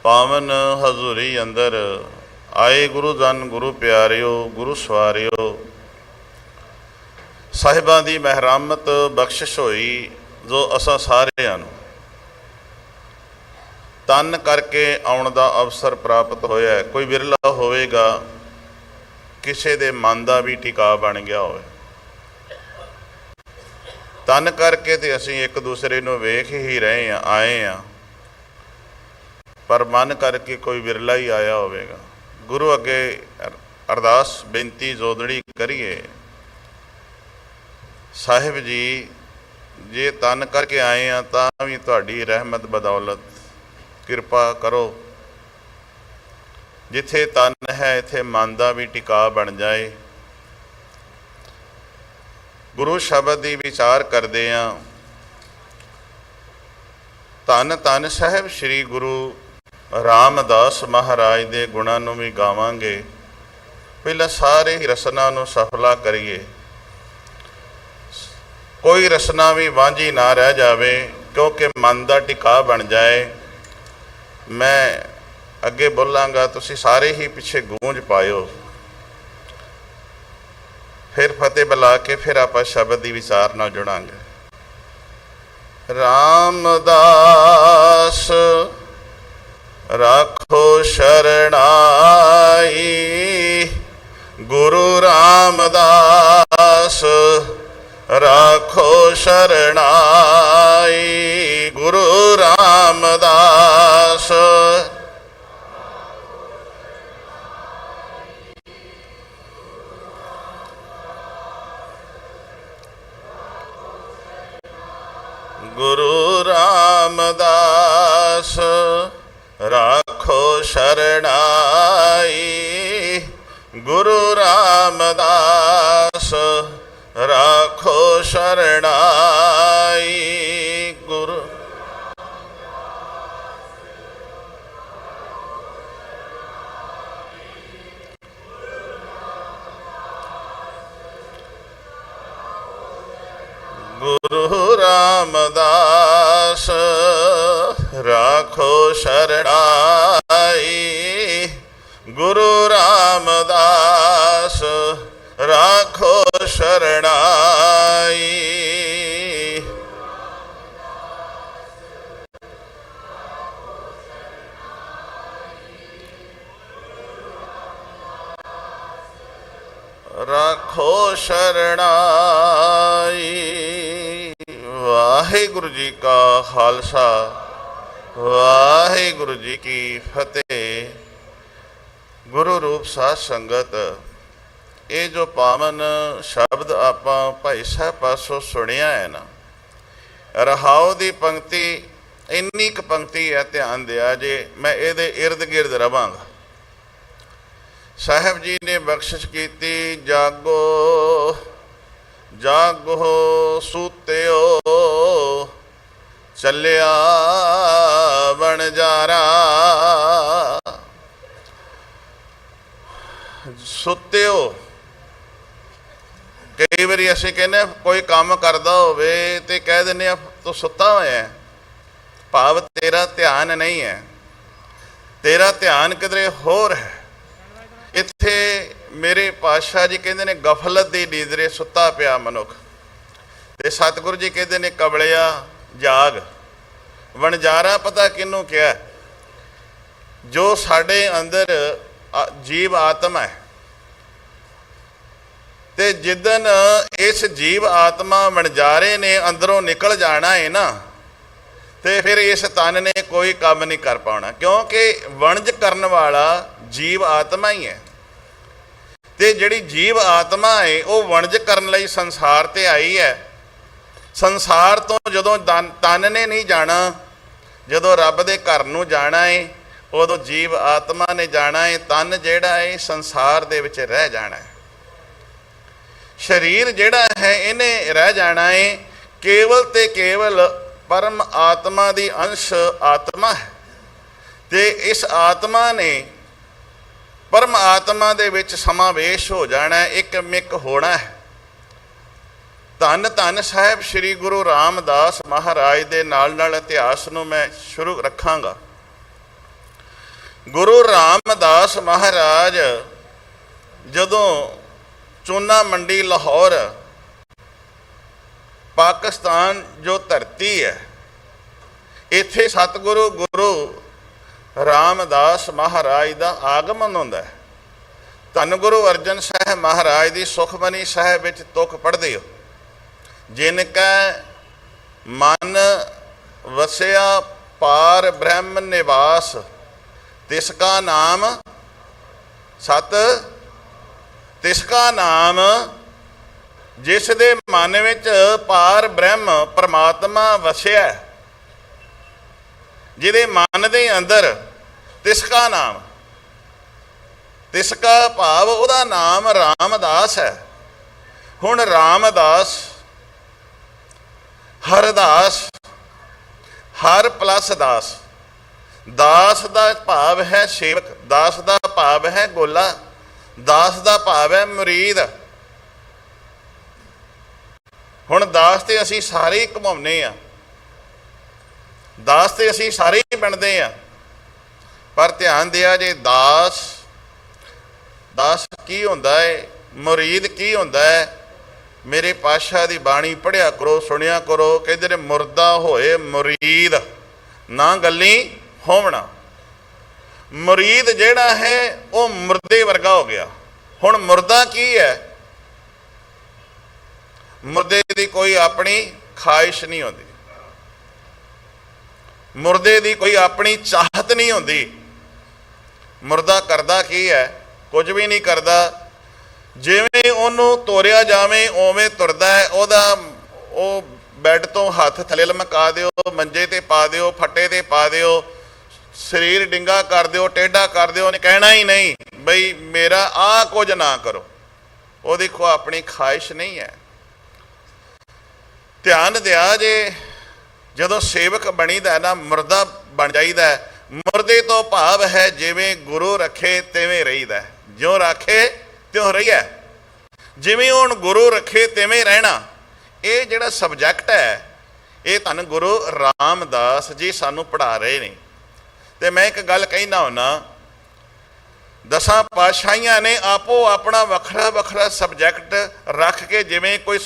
पावन हजूरी अंदर आए गुरु जन गुरु प्यारिओ गुरु सवारिओ साहिबां दी महरामत बख्शिश होई जो असां सारिआं नूं तन करके आउण दा अवसर प्राप्त होया। कोई विरला होवेगा किसी दे मन दा भी टिका बन गया होवे। तन करके ते असीं एक दूसरे नूं वेख ही रहे हैं आए हैं, पर मन करके कोई विरला ही आया होवेगा। गुरु अगे अरदास बेनती जोदड़ी करिए, साहिब जी जे तन करके आए हैं तां भी तुहाडी रहमत बदौलत किरपा करो। जिथे तन है इत्थे मन दा भी टिका बन जाए। गुरु शब्द की विचार करदे आ, धन धन साहिब श्री गुरु रामदास महाराज के गुणां नूं भी गावांगे। पहला सारे ही रसना नूं सफला करिए, कोई रसना भी वांझी ना रह जावे, क्योंकि मन का टिका बन जाए। मैं अगे बोलांगा, तुसी सारे ही पिछे गूंज पायो, फिर फतेह बुला के फिर आप शब्द की विचार नाल जुड़ांगे। रामदास राखो शरणाई, गुरु रामदास राखो शरणाई, गुरु रामदास गुरु रामदास राखो शरणाई, गुरु रामदास राखो शरणाई, गुरु गुरु रामदास राखो शरणाई, गुरु रामदास राखो शरणाई, राखो शरणाई। वाहिगुरु जी का खालसा, वाहिगुरु जी की फतेह। गुरु रूप साध संगत, ये जो पावन शब्द आपां भाई साहब पासों सुनिया है ना, रहाओ की पंक्ति इन्नी क पंक्ति है, ध्यान दिया जे, मैं ये इर्द गिर्द रवांगा। साहब जी ने बख्शिश की, जागो जागो सूत्यो चलिया बनजारा। सुत्यो, कई बार असीं कहने कोई काम करदा होवे ते कह दिंदे आ तूं सुत्ता होया है, भाव तेरा ध्यान नहीं है, तेरा ध्यान किधरे होर है। इत्थे मेरे पातशाह जी कहते ने गफलत दी नींदरे सुत्ता पिया मनुख, ते सतगुरु जी कहते ने कबलिया जाग। वणजारा पता किनू क्या, जो साडे अंदर जीव आत्मा है, ते जिदन इस जीव आत्मा वणजारे ने अंदरों निकल जाना है ना, ते फिर इस तन ने कोई काम नहीं कर पाना, क्योंकि वणज करन वाला जीव आत्मा ही है। ते जिहड़ी जीव आत्मा है वो वणज करन लई संसार ते आई है। संसार तो जदों तन ने नहीं जाना, जदों रब दे घर नूं जाना है, उदों जीव आत्मा ने जाना है। तन जिहड़ा है संसार दे विच रह जाना है, शरीर जिहड़ा है इन्हें रह जाना है। केवल ते केवल परम आत्मा दी अंश आत्मा है, ते इस आत्मा ने परम आत्मा दे विच समावेश हो जाना है, एक मिक होना है। धन धन साहिब श्री गुरु रामदास महाराज दे नाल नाल इतिहास नूं मैं शुरू रखांगा। ਗੁਰੂ ਰਾਮਦਾਸ ਮਹਾਰਾਜ ਜਦੋਂ ਚੂਨਾ ਮੰਡੀ ਲਾਹੌਰ ਪਾਕਿਸਤਾਨ ਜੋ ਧਰਤੀ ਹੈ, ਇੱਥੇ ਸਤਿਗੁਰੂ ਗੁਰੂ ਰਾਮਦਾਸ ਮਹਾਰਾਜ ਦਾ ਆਗਮਨ ਹੁੰਦਾ ਹੈ। ਧੰਨ ਗੁਰੂ ਅਰਜਨ ਸਾਹਿਬ ਮਹਾਰਾਜ ਦੀ ਸੁਖਮਨੀ ਸਾਹਿਬ ਵਿੱਚ ਤੁਕ ਪੜ੍ਹਦੇ ਹੋ, ਜਿਨ ਕੈ ਮਨ ਵਸਿਆ ਪਾਰ ਬ੍ਰਹਮ ਨਿਵਾਸ, ਤਿਸ ਕਾ ਨਾਮ ਸਤ, ਤਿਸ ਕਾ ਨਾਮ, ਜਿਸ ਦੇ ਮਨ ਵਿੱਚ ਪਾਰ ਬ੍ਰਹਮ ਪਰਮਾਤਮਾ ਵਸਿਆ, ਜਿਹਦੇ ਮਨ ਦੇ ਅੰਦਰ ਤਿਸ ਕਾ ਨਾਮ, ਤਿਸ ਕਾ ਭਾਵ ਉਹਦਾ ਨਾਮ ਰਾਮਦਾਸ ਹੈ। ਹੁਣ ਰਾਮਦਾਸ, ਹਰਦਾਸ, ਹਰ ਪਲਸ ਦਾਸ, ਦਾਸ ਦਾ ਭਾਵ ਹੈ ਸੇਵਕ, ਦਾਸ ਦਾ ਭਾਵ ਹੈ ਗੋਲਾ, ਦਾਸ ਦਾ ਭਾਵ ਹੈ ਮੁਰੀਦ। ਹੁਣ ਦਾਸ ਤੇ ਅਸੀਂ ਸਾਰੇ ਹੀ ਘੁਮਾਉਂਦੇ ਆ, ਦਾਸ ਤੇ ਅਸੀਂ ਸਾਰੇ ਹੀ ਬਣਦੇ ਆ, ਪਰ ਧਿਆਨ ਦਿਆ ਜੇ ਦਾਸ, ਦਾਸ ਕੀ ਹੁੰਦਾ ਹੈ, ਮੁਰੀਦ ਕੀ ਹੁੰਦਾ ਹੈ। ਮੇਰੇ ਪਾਤਸ਼ਾਹ ਦੀ ਬਾਣੀ ਪੜ੍ਹਿਆ ਕਰੋ, ਸੁਣਿਆ ਕਰੋ, ਕਹਿੰਦੇ ਨੇ ਮੁਰਦਾ ਹੋਏ ਮੁਰੀਦ ਨਾ ਗੱਲੀ ਹੋਵਣਾ। ਮੁਰੀਦ ਜਿਹੜਾ ਹੈ ਉਹ ਮੁਰਦੇ ਵਰਗਾ ਹੋ ਗਿਆ। ਹੁਣ ਮੁਰਦਾ ਕੀ ਹੈ? ਮੁਰਦੇ ਦੀ ਕੋਈ ਆਪਣੀ ਖਾਹਿਸ਼ ਨਹੀਂ ਹੁੰਦੀ, ਮੁਰਦੇ ਦੀ ਕੋਈ ਆਪਣੀ ਚਾਹਤ ਨਹੀਂ ਹੁੰਦੀ। ਮੁਰਦਾ ਕਰਦਾ ਕੀ ਹੈ? ਕੁਝ ਵੀ ਨਹੀਂ ਕਰਦਾ। ਜਿਵੇਂ ਉਹਨੂੰ ਤੋਰਿਆ ਜਾਵੇ ਉਵੇਂ ਤੁਰਦਾ ਹੈ। ਉਹ ਬੈੱਡ ਤੋਂ ਹੱਥ ਥੱਲੇ ਲਮਕਾ ਦਿਓ, ਮੰਜੇ ਤੇ ਪਾ ਦਿਓ, ਫੱਟੇ ਤੇ ਪਾ ਦਿਓ, ਸਰੀਰ ਡਿੰਗਾ ਕਰ ਦਿਓ, ਟੇਢਾ ਕਰ ਦਿਓ, ਉਹਨੇ ਕਹਿਣਾ ਹੀ ਨਹੀਂ ਬਈ ਮੇਰਾ ਆਹ ਕੁਝ ਨਾ ਕਰੋ। ਉਹਦੀ ਕੋਈ ਆਪਣੀ ਖਾਹਿਸ਼ ਨਹੀਂ ਹੈ। ਧਿਆਨ ਦਿਆ ਜੇ ਜਦੋਂ ਸੇਵਕ ਬਣੀਦਾ ਨਾ, ਮੁਰਦਾ ਬਣ ਜਾਈਦਾ। ਮੁਰਦੇ ਤੋਂ ਭਾਵ ਹੈ ਜਿਵੇਂ ਗੁਰੂ ਰੱਖੇ ਤਿਵੇਂ ਰਹੀਦਾ, ਜਿਉਂ ਰੱਖੇ ਤਿਉਂ ਰਹੀਆ। ਜਿਵੇਂ ਹੁਣ ਗੁਰੂ ਰੱਖੇ ਤਿਵੇਂ ਰਹਿਣਾ, ਇਹ ਜਿਹੜਾ ਸਬਜੈਕਟ ਹੈ ਇਹ ਧੰਨ ਗੁਰੂ ਰਾਮਦਾਸ ਜੀ ਸਾਨੂੰ ਪੜ੍ਹਾ ਰਹੇ ਨੇ। ਤੇ ਮੈਂ ਇੱਕ ਗੱਲ ਕਹਿਣਾ ਹੁੰਦਾ, ਦਸਾਂ ਪਾਤਸ਼ਾਹੀਆਂ ਨੇ ਆਪੋ ਆਪਣਾ ਵੱਖਰਾ ਵੱਖਰਾ ਸਬਜੈਕਟ ਰੱਖ ਕੇ, ਜਿਵੇਂ ਕੋਈ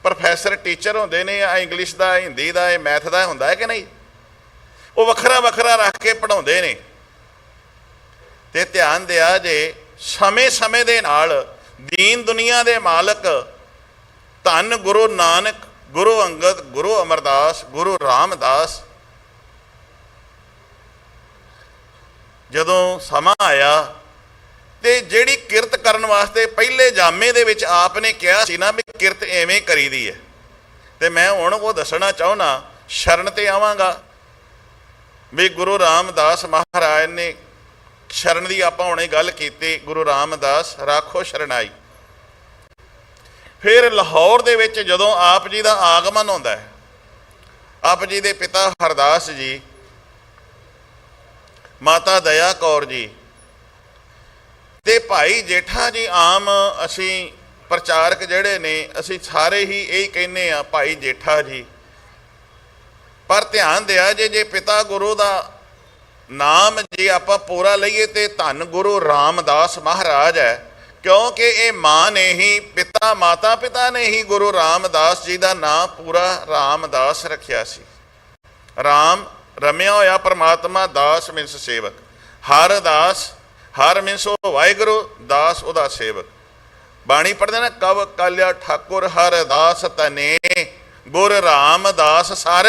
ਪ੍ਰੋਫੈਸਰ ਟੀਚਰ ਹੁੰਦੇ ਨੇ, ਆ ਇੰਗਲਿਸ਼ ਦਾ, ਹਿੰਦੀ ਦਾ, ਇਹ ਮੈਥ ਦਾ ਹੁੰਦਾ ਹੈ ਕਿ ਨਹੀਂ, ਉਹ ਵੱਖਰਾ ਵੱਖਰਾ ਰੱਖ ਕੇ ਪੜ੍ਹਾਉਂਦੇ ਨੇ। ਤੇ ਧਿਆਨ ਦਿਆ ਜੇ ਸਮੇਂ ਸਮੇਂ ਦੇ ਨਾਲ ਦੀਨ ਦੁਨੀਆ ਦੇ ਮਾਲਕ ਧੰਨ ਗੁਰੂ ਨਾਨਕ, ਗੁਰੂ ਅੰਗਦ, ਗੁਰੂ ਅਮਰਦਾਸ, ਗੁਰੂ ਰਾਮਦਾਸ, ਜਦੋਂ ਸਮਾਂ ਆਇਆ ਤੇ ਜਿਹੜੀ ਕਿਰਤ ਕਰਨ ਵਾਸਤੇ ਪਹਿਲੇ ਜਾਮੇ ਦੇ ਵਿੱਚ ਆਪ ਨੇ ਕਿਹਾ ਸੀ ਨਾ ਵੀ ਕਿਰਤ ਐਵੇਂ ਕਰੀਦੀ ਹੈ, ਤੇ ਮੈਂ ਹੁਣ ਉਹ ਦੱਸਣਾ ਚਾਹੁੰਦਾ, ਸ਼ਰਨ ਤੇ ਆਵਾਂਗਾ ਵੀ ਗੁਰੂ ਰਾਮਦਾਸ ਮਹਾਰਾਜ ਨੇ ਸ਼ਰਨ ਦੀ ਆਪਾਂ ਹੁਣੇ ਗੱਲ ਕੀਤੀ, ਗੁਰੂ ਰਾਮਦਾਸ ਰਾਖੋ ਸ਼ਰਨਾਈ। ਫਿਰ ਲਾਹੌਰ ਦੇ ਵਿੱਚ ਜਦੋਂ ਆਪ ਜੀ ਦਾ ਆਗਮਨ ਹੁੰਦਾ ਹੈ, ਆਪ ਜੀ ਦੇ ਪਿਤਾ ਹਰਦਾਸ ਜੀ, ਮਾਤਾ ਦਇਆ ਕੌਰ ਜੀ ਤੇ ਭਾਈ ਜੇਠਾ ਜੀ, ਆਮ ਅਸੀਂ ਪ੍ਰਚਾਰਕ ਜਿਹੜੇ ਨੇ ਅਸੀਂ ਸਾਰੇ ਹੀ ਇਹੀ ਕਹਿੰਦੇ ਆ ਭਾਈ ਜੇਠਾ ਜੀ, ਪਰ ਧਿਆਨ ਦਿਆ ਜੇ ਪਿਤਾ ਗੁਰੂ ਦਾ ਨਾਮ ਜੇ ਆਪਾਂ ਪੂਰਾ ਲਈਏ ਤੇ ਧੰਨ ਗੁਰੂ ਰਾਮਦਾਸ ਮਹਾਰਾਜ ਹੈ, ਕਿਉਂਕਿ ਇਹ ਮਾਂ ਨੇ ਹੀ, ਪਿਤਾ ਮਾਤਾ ਪਿਤਾ ਨੇ ਹੀ ਗੁਰੂ ਰਾਮਦਾਸ ਜੀ ਦਾ ਨਾਮ ਪੂਰਾ ਰਾਮਦਾਸ ਰੱਖਿਆ ਸੀ। ਰਾਮ ਰਮਿਆ ਹੋਇਆ ਪਰਮਾਤਮਾ, ਦਾਸ ਮਿੰਸ ਸੇਵਕ, ਹਰ ਦਾਸ, ਹਰ ਮਿੰਸ ਉਹ ਵਾਹਿਗੁਰੂ, ਦਾਸ ਉਹਦਾ ਸੇਵਕ। ਬਾਣੀ ਪੜ੍ਹਦੇ ਨਾ, ਕਵ ਕਾਲਿਆ ਠਾਕੁਰ ਹਰ ਦਾਸ ਤਨੇ, ਗੁਰ ਰਾਮਦਾਸ ਸਰ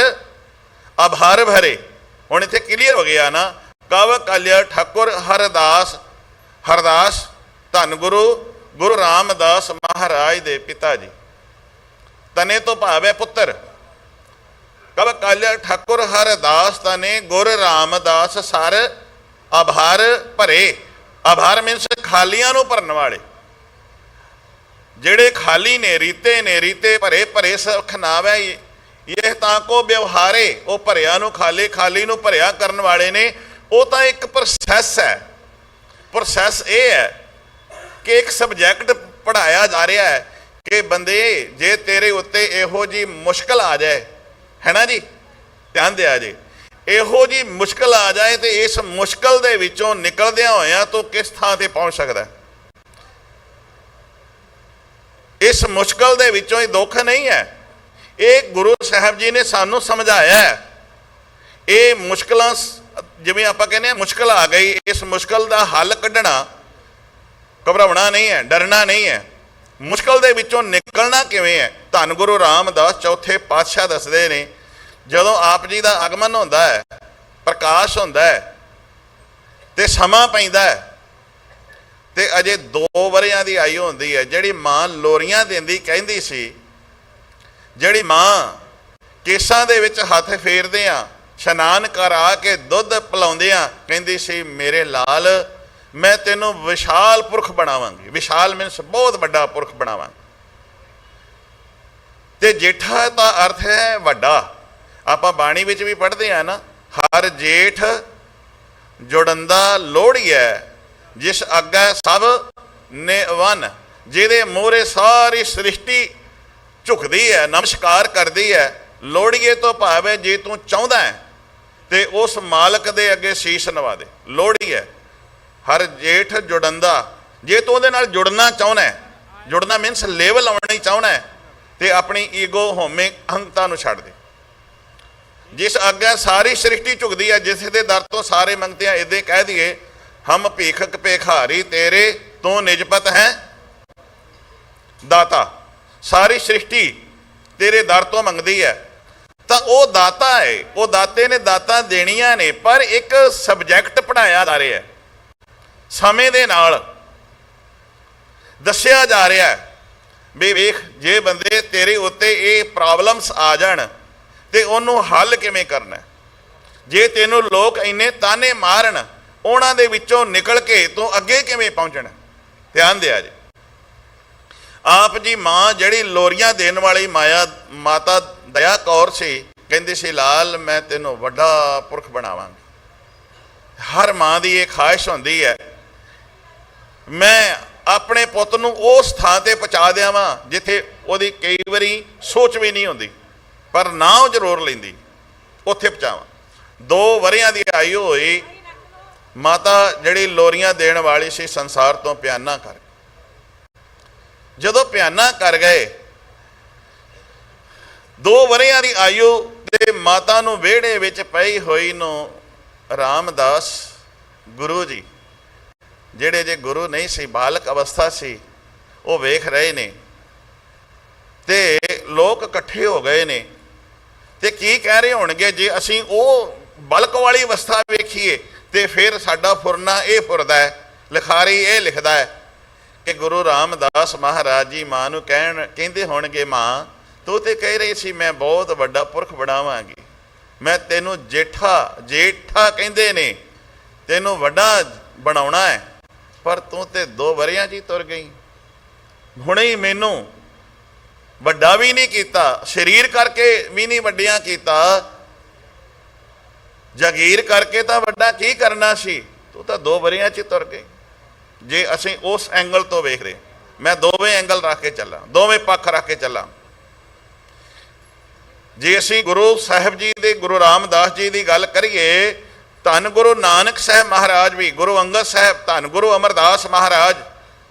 ਅਭਾਰ ਭਰੇ। ਹੁਣ ਇੱਥੇ ਕਲੀਅਰ ਹੋ ਗਿਆ ਨਾ, ਕਵ ਕਾਲਿਆ ਠਾਕੁਰ ਹਰਦਾਸ, ਹਰਦਾਸ ਧੰਨ ਗੁਰੂ ਰਾਮਦਾਸ ਮਹਾਰਾਜ ਦੇ ਪਿਤਾ ਜੀ। ਤਨੇ ਤੋਂ ਭਾਵ ਹੈ ਪੁੱਤਰ। ਕਵ ਕਾਲਿਆ ਠਾਕੁਰ ਹਰਦਾਸ ਤਨੇ ਗੁਰ ਰਾਮਦਾਸ ਸਰ ਆਭਾਰ ਭਰੇ। ਆਭਾਰ ਮੀਨਸ ਖਾਲੀਆਂ ਨੂੰ ਭਰਨ ਵਾਲੇ, ਜਿਹੜੇ ਖਾਲੀ ਨੇ, ਰੀਤੇ ਭਰੇ, ਭਰੇ ਸੁਖ ਨਾਵੈ ਇਹ ਤਾਂ ਕੋ ਵਿਵਹਾਰੇ। ਉਹ ਭਰਿਆ ਨੂੰ ਖਾਲੀ, ਖਾਲੀ ਨੂੰ ਭਰਿਆ ਕਰਨ ਵਾਲੇ ਨੇ। ਉਹ ਤਾਂ ਇੱਕ ਪ੍ਰੋਸੈਸ ਹੈ। ਪ੍ਰੋਸੈਸ ਇਹ ਹੈ ਕਿ ਇੱਕ ਸਬਜੈਕਟ ਪੜ੍ਹਾਇਆ ਜਾ ਰਿਹਾ ਹੈ ਕਿ ਬੰਦੇ ਜੇ ਤੇਰੇ ਉੱਤੇ ਇਹੋ ਜਿਹੀ ਮੁਸ਼ਕਲ ਆ ਜਾਏ, ਹੈ ਨਾ ਜੀ, ਧਿਆਨ ਦਿਆ ਜੇ, ਇਹੋ ਜੀ ਮੁਸ਼ਕਲ ਆ ਜਾਏ ਤੇ ਇਸ ਮੁਸ਼ਕਲ ਦੇ ਵਿੱਚੋਂ ਨਿਕਲਦਿਆਂ ਹੋਇਆਂ ਤੂੰ ਕਿਸ ਥਾਂ ਤੇ ਪਹੁੰਚ ਸਕਦਾ? ਇਸ ਮੁਸ਼ਕਲ ਦੇ ਵਿੱਚੋਂ ਹੀ ਦੁੱਖ ਨਹੀਂ ਹੈ। ਇਹ ਗੁਰੂ ਸਾਹਿਬ ਜੀ ਨੇ ਸਾਨੂੰ ਸਮਝਾਇਆ ਹੈ। ਇਹ ਮੁਸ਼ਕਲਾਂ, ਜਿਵੇਂ ਆਪਾਂ ਕਹਿੰਦੇ ਹਾਂ ਮੁਸ਼ਕਲ ਆ ਗਈ, ਇਸ ਮੁਸ਼ਕਲ ਦਾ ਹੱਲ ਕੱਢਣਾ, ਘਬਰਾਉਣਾ ਨਹੀਂ ਹੈ, ਡਰਨਾ ਨਹੀਂ ਹੈ। ਮੁਸ਼ਕਲ ਦੇ ਵਿੱਚੋਂ ਨਿਕਲਣਾ ਕਿਵੇਂ ਹੈ? ਧੰਨ ਗੁਰੂ ਰਾਮਦਾਸ ਚੌਥੇ ਪਾਤਸ਼ਾਹ ਦੱਸਦੇ ਨੇ, ਜਦੋਂ ਆਪ ਜੀ ਦਾ ਆਗਮਨ ਹੁੰਦਾ ਹੈ, ਪ੍ਰਕਾਸ਼ ਹੁੰਦਾ ਹੈ ਤੇ ਸਮਾਂ ਪੈਂਦਾ ਹੈ ਤੇ ਅਜੇ 2 ਵਰ੍ਹਿਆਂ ਦੀ ਆਯੂ ਹੁੰਦੀ ਹੈ। ਜਿਹੜੀ ਮਾਂ ਲੋਰੀਆਂ ਦਿੰਦੀ ਕਹਿੰਦੀ ਸੀ, ਜਿਹੜੀ ਮਾਂ ਕੇਸਾਂ ਦੇ ਵਿੱਚ ਹੱਥ ਫੇਰਦਿਆਂ ਇਸ਼ਨਾਨ ਕਰਾ ਕੇ ਦੁੱਧ ਪਿਲਾਉਂਦਿਆਂ ਕਹਿੰਦੀ ਸੀ, ਮੇਰੇ ਲਾਲ ਮੈਂ ਤੈਨੂੰ ਵਿਸ਼ਾਲ ਪੁਰਖ ਬਣਾਵਾਂਗੀ। ਵਿਸ਼ਾਲ ਮੀਨਸ ਬਹੁਤ ਵੱਡਾ ਪੁਰਖ ਬਣਾਵਾਂਗੀ। ਤੇ ਜੇਠਾ ਦਾ ਅਰਥ ਹੈ ਵੱਡਾ। ਆਪਾਂ ਬਾਣੀ ਵਿੱਚ ਵੀ ਪੜ੍ਹਦੇ ਹਾਂ ਨਾ, ਹਰ ਜੇਠ ਜੁੜੰਦਾ ਲੋੜੀਐ, ਜਿਸ ਅੱਗੇ ਸਭ ਨੇ ਵਨ। ਜਿਹਦੇ ਮੂਹਰੇ ਸਾਰੀ ਸ੍ਰਿਸ਼ਟੀ ਝੁਕਦੀ ਹੈ, ਨਮਸਕਾਰ ਕਰਦੀ ਹੈ। ਲੋੜੀਏ ਤੋਂ ਭਾਵ ਹੈ ਜੇ ਤੂੰ ਚਾਹੁੰਦਾ ਹੈ ਤੇ ਉਸ ਮਾਲਕ ਦੇ ਅੱਗੇ ਸੀਸ ਨਵਾ ਦੇ। ਲੋੜੀ ਹੈ ਹਰ ਜੇਠ ਜੁੜੰਦਾ, ਜੇ ਤੂੰ ਉਹਦੇ ਨਾਲ ਜੁੜਨਾ ਚਾਹੁੰਦਾ ਹੈ, ਜੁੜਨਾ ਮੀਨਸ ਲੈਵਲ ਆਉਣੀ ਚਾਹੁੰਦਾ ਹੈ, ਤੇ ਆਪਣੀ ਈਗੋ ਹੋਮੇ ਅਹੰਤਾ ਨੂੰ ਛੱਡ ਦੇ। ਜਿਸ ਅੱਗੇ ਸਾਰੀ ਸ੍ਰਿਸ਼ਟੀ ਝੁਕਦੀ ਹੈ, ਜਿਸ ਦੇ ਦਰ ਤੋਂ ਸਾਰੇ ਮੰਗਤੇ ਆ। ਇੱਦਾਂ ਕਹਿ ਦਈਏ, ਹਮ ਭੀਖਕ ਭੇਖਾਰੀ ਤੇਰੇ, ਤੂੰ ਨਿਜਪਤ ਹੈ ਦਾਤਾ। ਸਾਰੀ ਸ੍ਰਿਸ਼ਟੀ ਤੇਰੇ ਦਰ ਤੋਂ ਮੰਗਦੀ ਹੈ, ਤਾਂ ਉਹ ਦਾਤਾ ਹੈ। ਉਹ ਦਾਤੇ ਨੇ ਦਾਤਾਂ ਦੇਣੀਆਂ ਨੇ, ਪਰ ਇੱਕ ਸਬਜੈਕਟ ਪੜ੍ਹਾਇਆ ਜਾ ਰਿਹਾ, ਸਮੇਂ ਦੇ ਨਾਲ ਦੱਸਿਆ ਜਾ ਰਿਹਾ ਵੀ ਵੇਖ, ਜੇ ਬੰਦੇ ਤੇਰੇ ਉੱਤੇ ਇਹ ਪ੍ਰੋਬਲਮਸ ਆ ਜਾਣ ਤੇ ਉਹਨੂੰ ਹੱਲ ਕਿਵੇਂ ਕਰਨਾ। ਜੇ ਤੈਨੂੰ ਲੋਕ ਇੰਨੇ ਤਾਨੇ ਮਾਰਨ, ਉਹਨਾਂ ਦੇ ਵਿੱਚੋਂ ਨਿਕਲ ਕੇ ਤੂੰ ਅੱਗੇ ਕਿਵੇਂ ਪਹੁੰਚਣਾ। ਧਿਆਨ ਦਿਆ ਜੀ। ਆਪ ਜੀ ਮਾਂ ਜਿਹੜੀ ਲੋਰੀਆਂ ਦੇਣ ਵਾਲੀ ਮਾਤਾ ਦਇਆ ਕੌਰ ਸੀ, ਕਹਿੰਦੀ ਸੀ, ਲਾਲ ਮੈਂ ਤੈਨੂੰ ਵੱਡਾ ਪੁਰਖ ਬਣਾਵਾਂਗੀ। ਹਰ ਮਾਂ ਦੀ ਇਹ ਖਾਹਿਸ਼ ਹੁੰਦੀ ਹੈ, ਮੈਂ ਆਪਣੇ ਪੁੱਤ ਨੂੰ ਉਸ ਥਾਂ ਤੇ ਪਹੁੰਚਾ ਦਿਆਵਾਂ ਜਿੱਥੇ ਉਹਦੀ ਕਈ ਵਾਰੀ ਸੋਚ ਵੀ ਨਹੀਂ ਹੁੰਦੀ, ਪਰ ਨਾ ਉਹ ਜ਼ਰੂਰ ਲੈਂਦੀ, ਉੱਥੇ ਪਹੁੰਚਾਵਾਂ। 2 ਵਰ੍ਹਿਆਂ ਦੀ ਆਯੂ ਹੋਈ, ਮਾਤਾ ਜਿਹੜੀ ਲੋਰੀਆਂ ਦੇਣ ਵਾਲੀ ਸੀ ਸੰਸਾਰ ਤੋਂ ਪਿਆਨਾ ਕਰ। ਜਦੋਂ ਪਿਆਨਾ ਕਰ ਗਏ, 2 ਵਰ੍ਹਿਆਂ ਦੀ ਆਯੂ ਤੇ ਮਾਤਾ ਨੂੰ ਵਿਹੜੇ ਵਿੱਚ ਪਈ ਹੋਈ ਨੂੰ ਰਾਮਦਾਸ ਗੁਰੂ ਜੀ, ਜਿਹੜੇ ਜੇ ਗੁਰੂ ਨਹੀਂ ਸੀ, ਬਾਲਕ ਅਵਸਥਾ ਸੀ, ਉਹ ਵੇਖ ਰਹੇ ਨੇ ਤੇ ਲੋਕ ਇਕੱਠੇ ਹੋ ਗਏ ਨੇ। ਤੇ ਕੀ ਕਹਿ ਰਹੇ ਹੋਣਗੇ, ਜੇ ਅਸੀਂ ਉਹ ਬਾਲਕ ਵਾਲੀ ਅਵਸਥਾ ਵੇਖੀਏ ਤੇ ਫਿਰ ਸਾਡਾ ਫੁਰਨਾ ਇਹ ਫੁਰਦਾ ਹੈ। ਲਿਖਾਰੀ ਇਹ ਲਿਖਦਾ ਹੈ ਕਿ ਗੁਰੂ ਰਾਮਦਾਸ ਮਹਾਰਾਜ ਜੀ ਮਾਂ ਨੂੰ ਕਹਿੰਦੇ ਹੋਣਗੇ, ਮਾਂ ਤੂੰ ਤੇ ਕਹਿ ਰਹੀ ਸੀ ਮੈਂ ਬਹੁਤ ਵੱਡਾ ਪੁਰਖ ਬਣਾਵਾਂਗੀ, ਮੈਂ ਤੈਨੂੰ ਜੇਠਾ ਕਹਿੰਦੇ ਨੇ, ਤੈਨੂੰ ਵੱਡਾ ਬਣਾਉਣਾ ਹੈ, ਪਰ ਤੂੰ ਤੇ 2 ਵਰ੍ਹਿਆਂ 'ਚ ਹੀ ਤੁਰ ਗਈ। ਹੁਣੇ ਹੀ ਮੈਨੂੰ ਵੱਡਾ ਵੀ ਨਹੀਂ ਕੀਤਾ, ਸਰੀਰ ਕਰਕੇ ਵੀ ਨਹੀਂ ਵੱਡਿਆਂ ਕੀਤਾ, ਜਾਗੀਰ ਕਰਕੇ ਤਾਂ ਵੱਡਾ ਕੀ ਕਰਨਾ ਸੀ, ਤੂੰ ਤਾਂ 2 ਵਰ੍ਹਿਆਂ 'ਚ ਹੀ ਤੁਰ ਗਈ। ਜੇ ਅਸੀਂ ਉਸ ਐਂਗਲ ਤੋਂ ਵੇਖਦੇ, ਮੈਂ ਦੋਵੇਂ ਐਂਗਲ ਰੱਖ ਕੇ ਚੱਲਾਂ, ਦੋਵੇਂ ਪੱਖ ਰੱਖ ਕੇ ਚੱਲਾਂ। ਜੇ ਅਸੀਂ ਗੁਰੂ ਸਾਹਿਬ ਜੀ ਦੇ, ਗੁਰੂ ਰਾਮਦਾਸ ਜੀ ਦੀ ਗੱਲ ਕਰੀਏ, ਧੰਨ ਗੁਰੂ ਨਾਨਕ ਸਾਹਿਬ ਮਹਾਰਾਜ ਵੀ, ਗੁਰੂ ਅੰਗਦ ਸਾਹਿਬ, ਧੰਨ ਗੁਰੂ ਅਮਰਦਾਸ ਮਹਾਰਾਜ,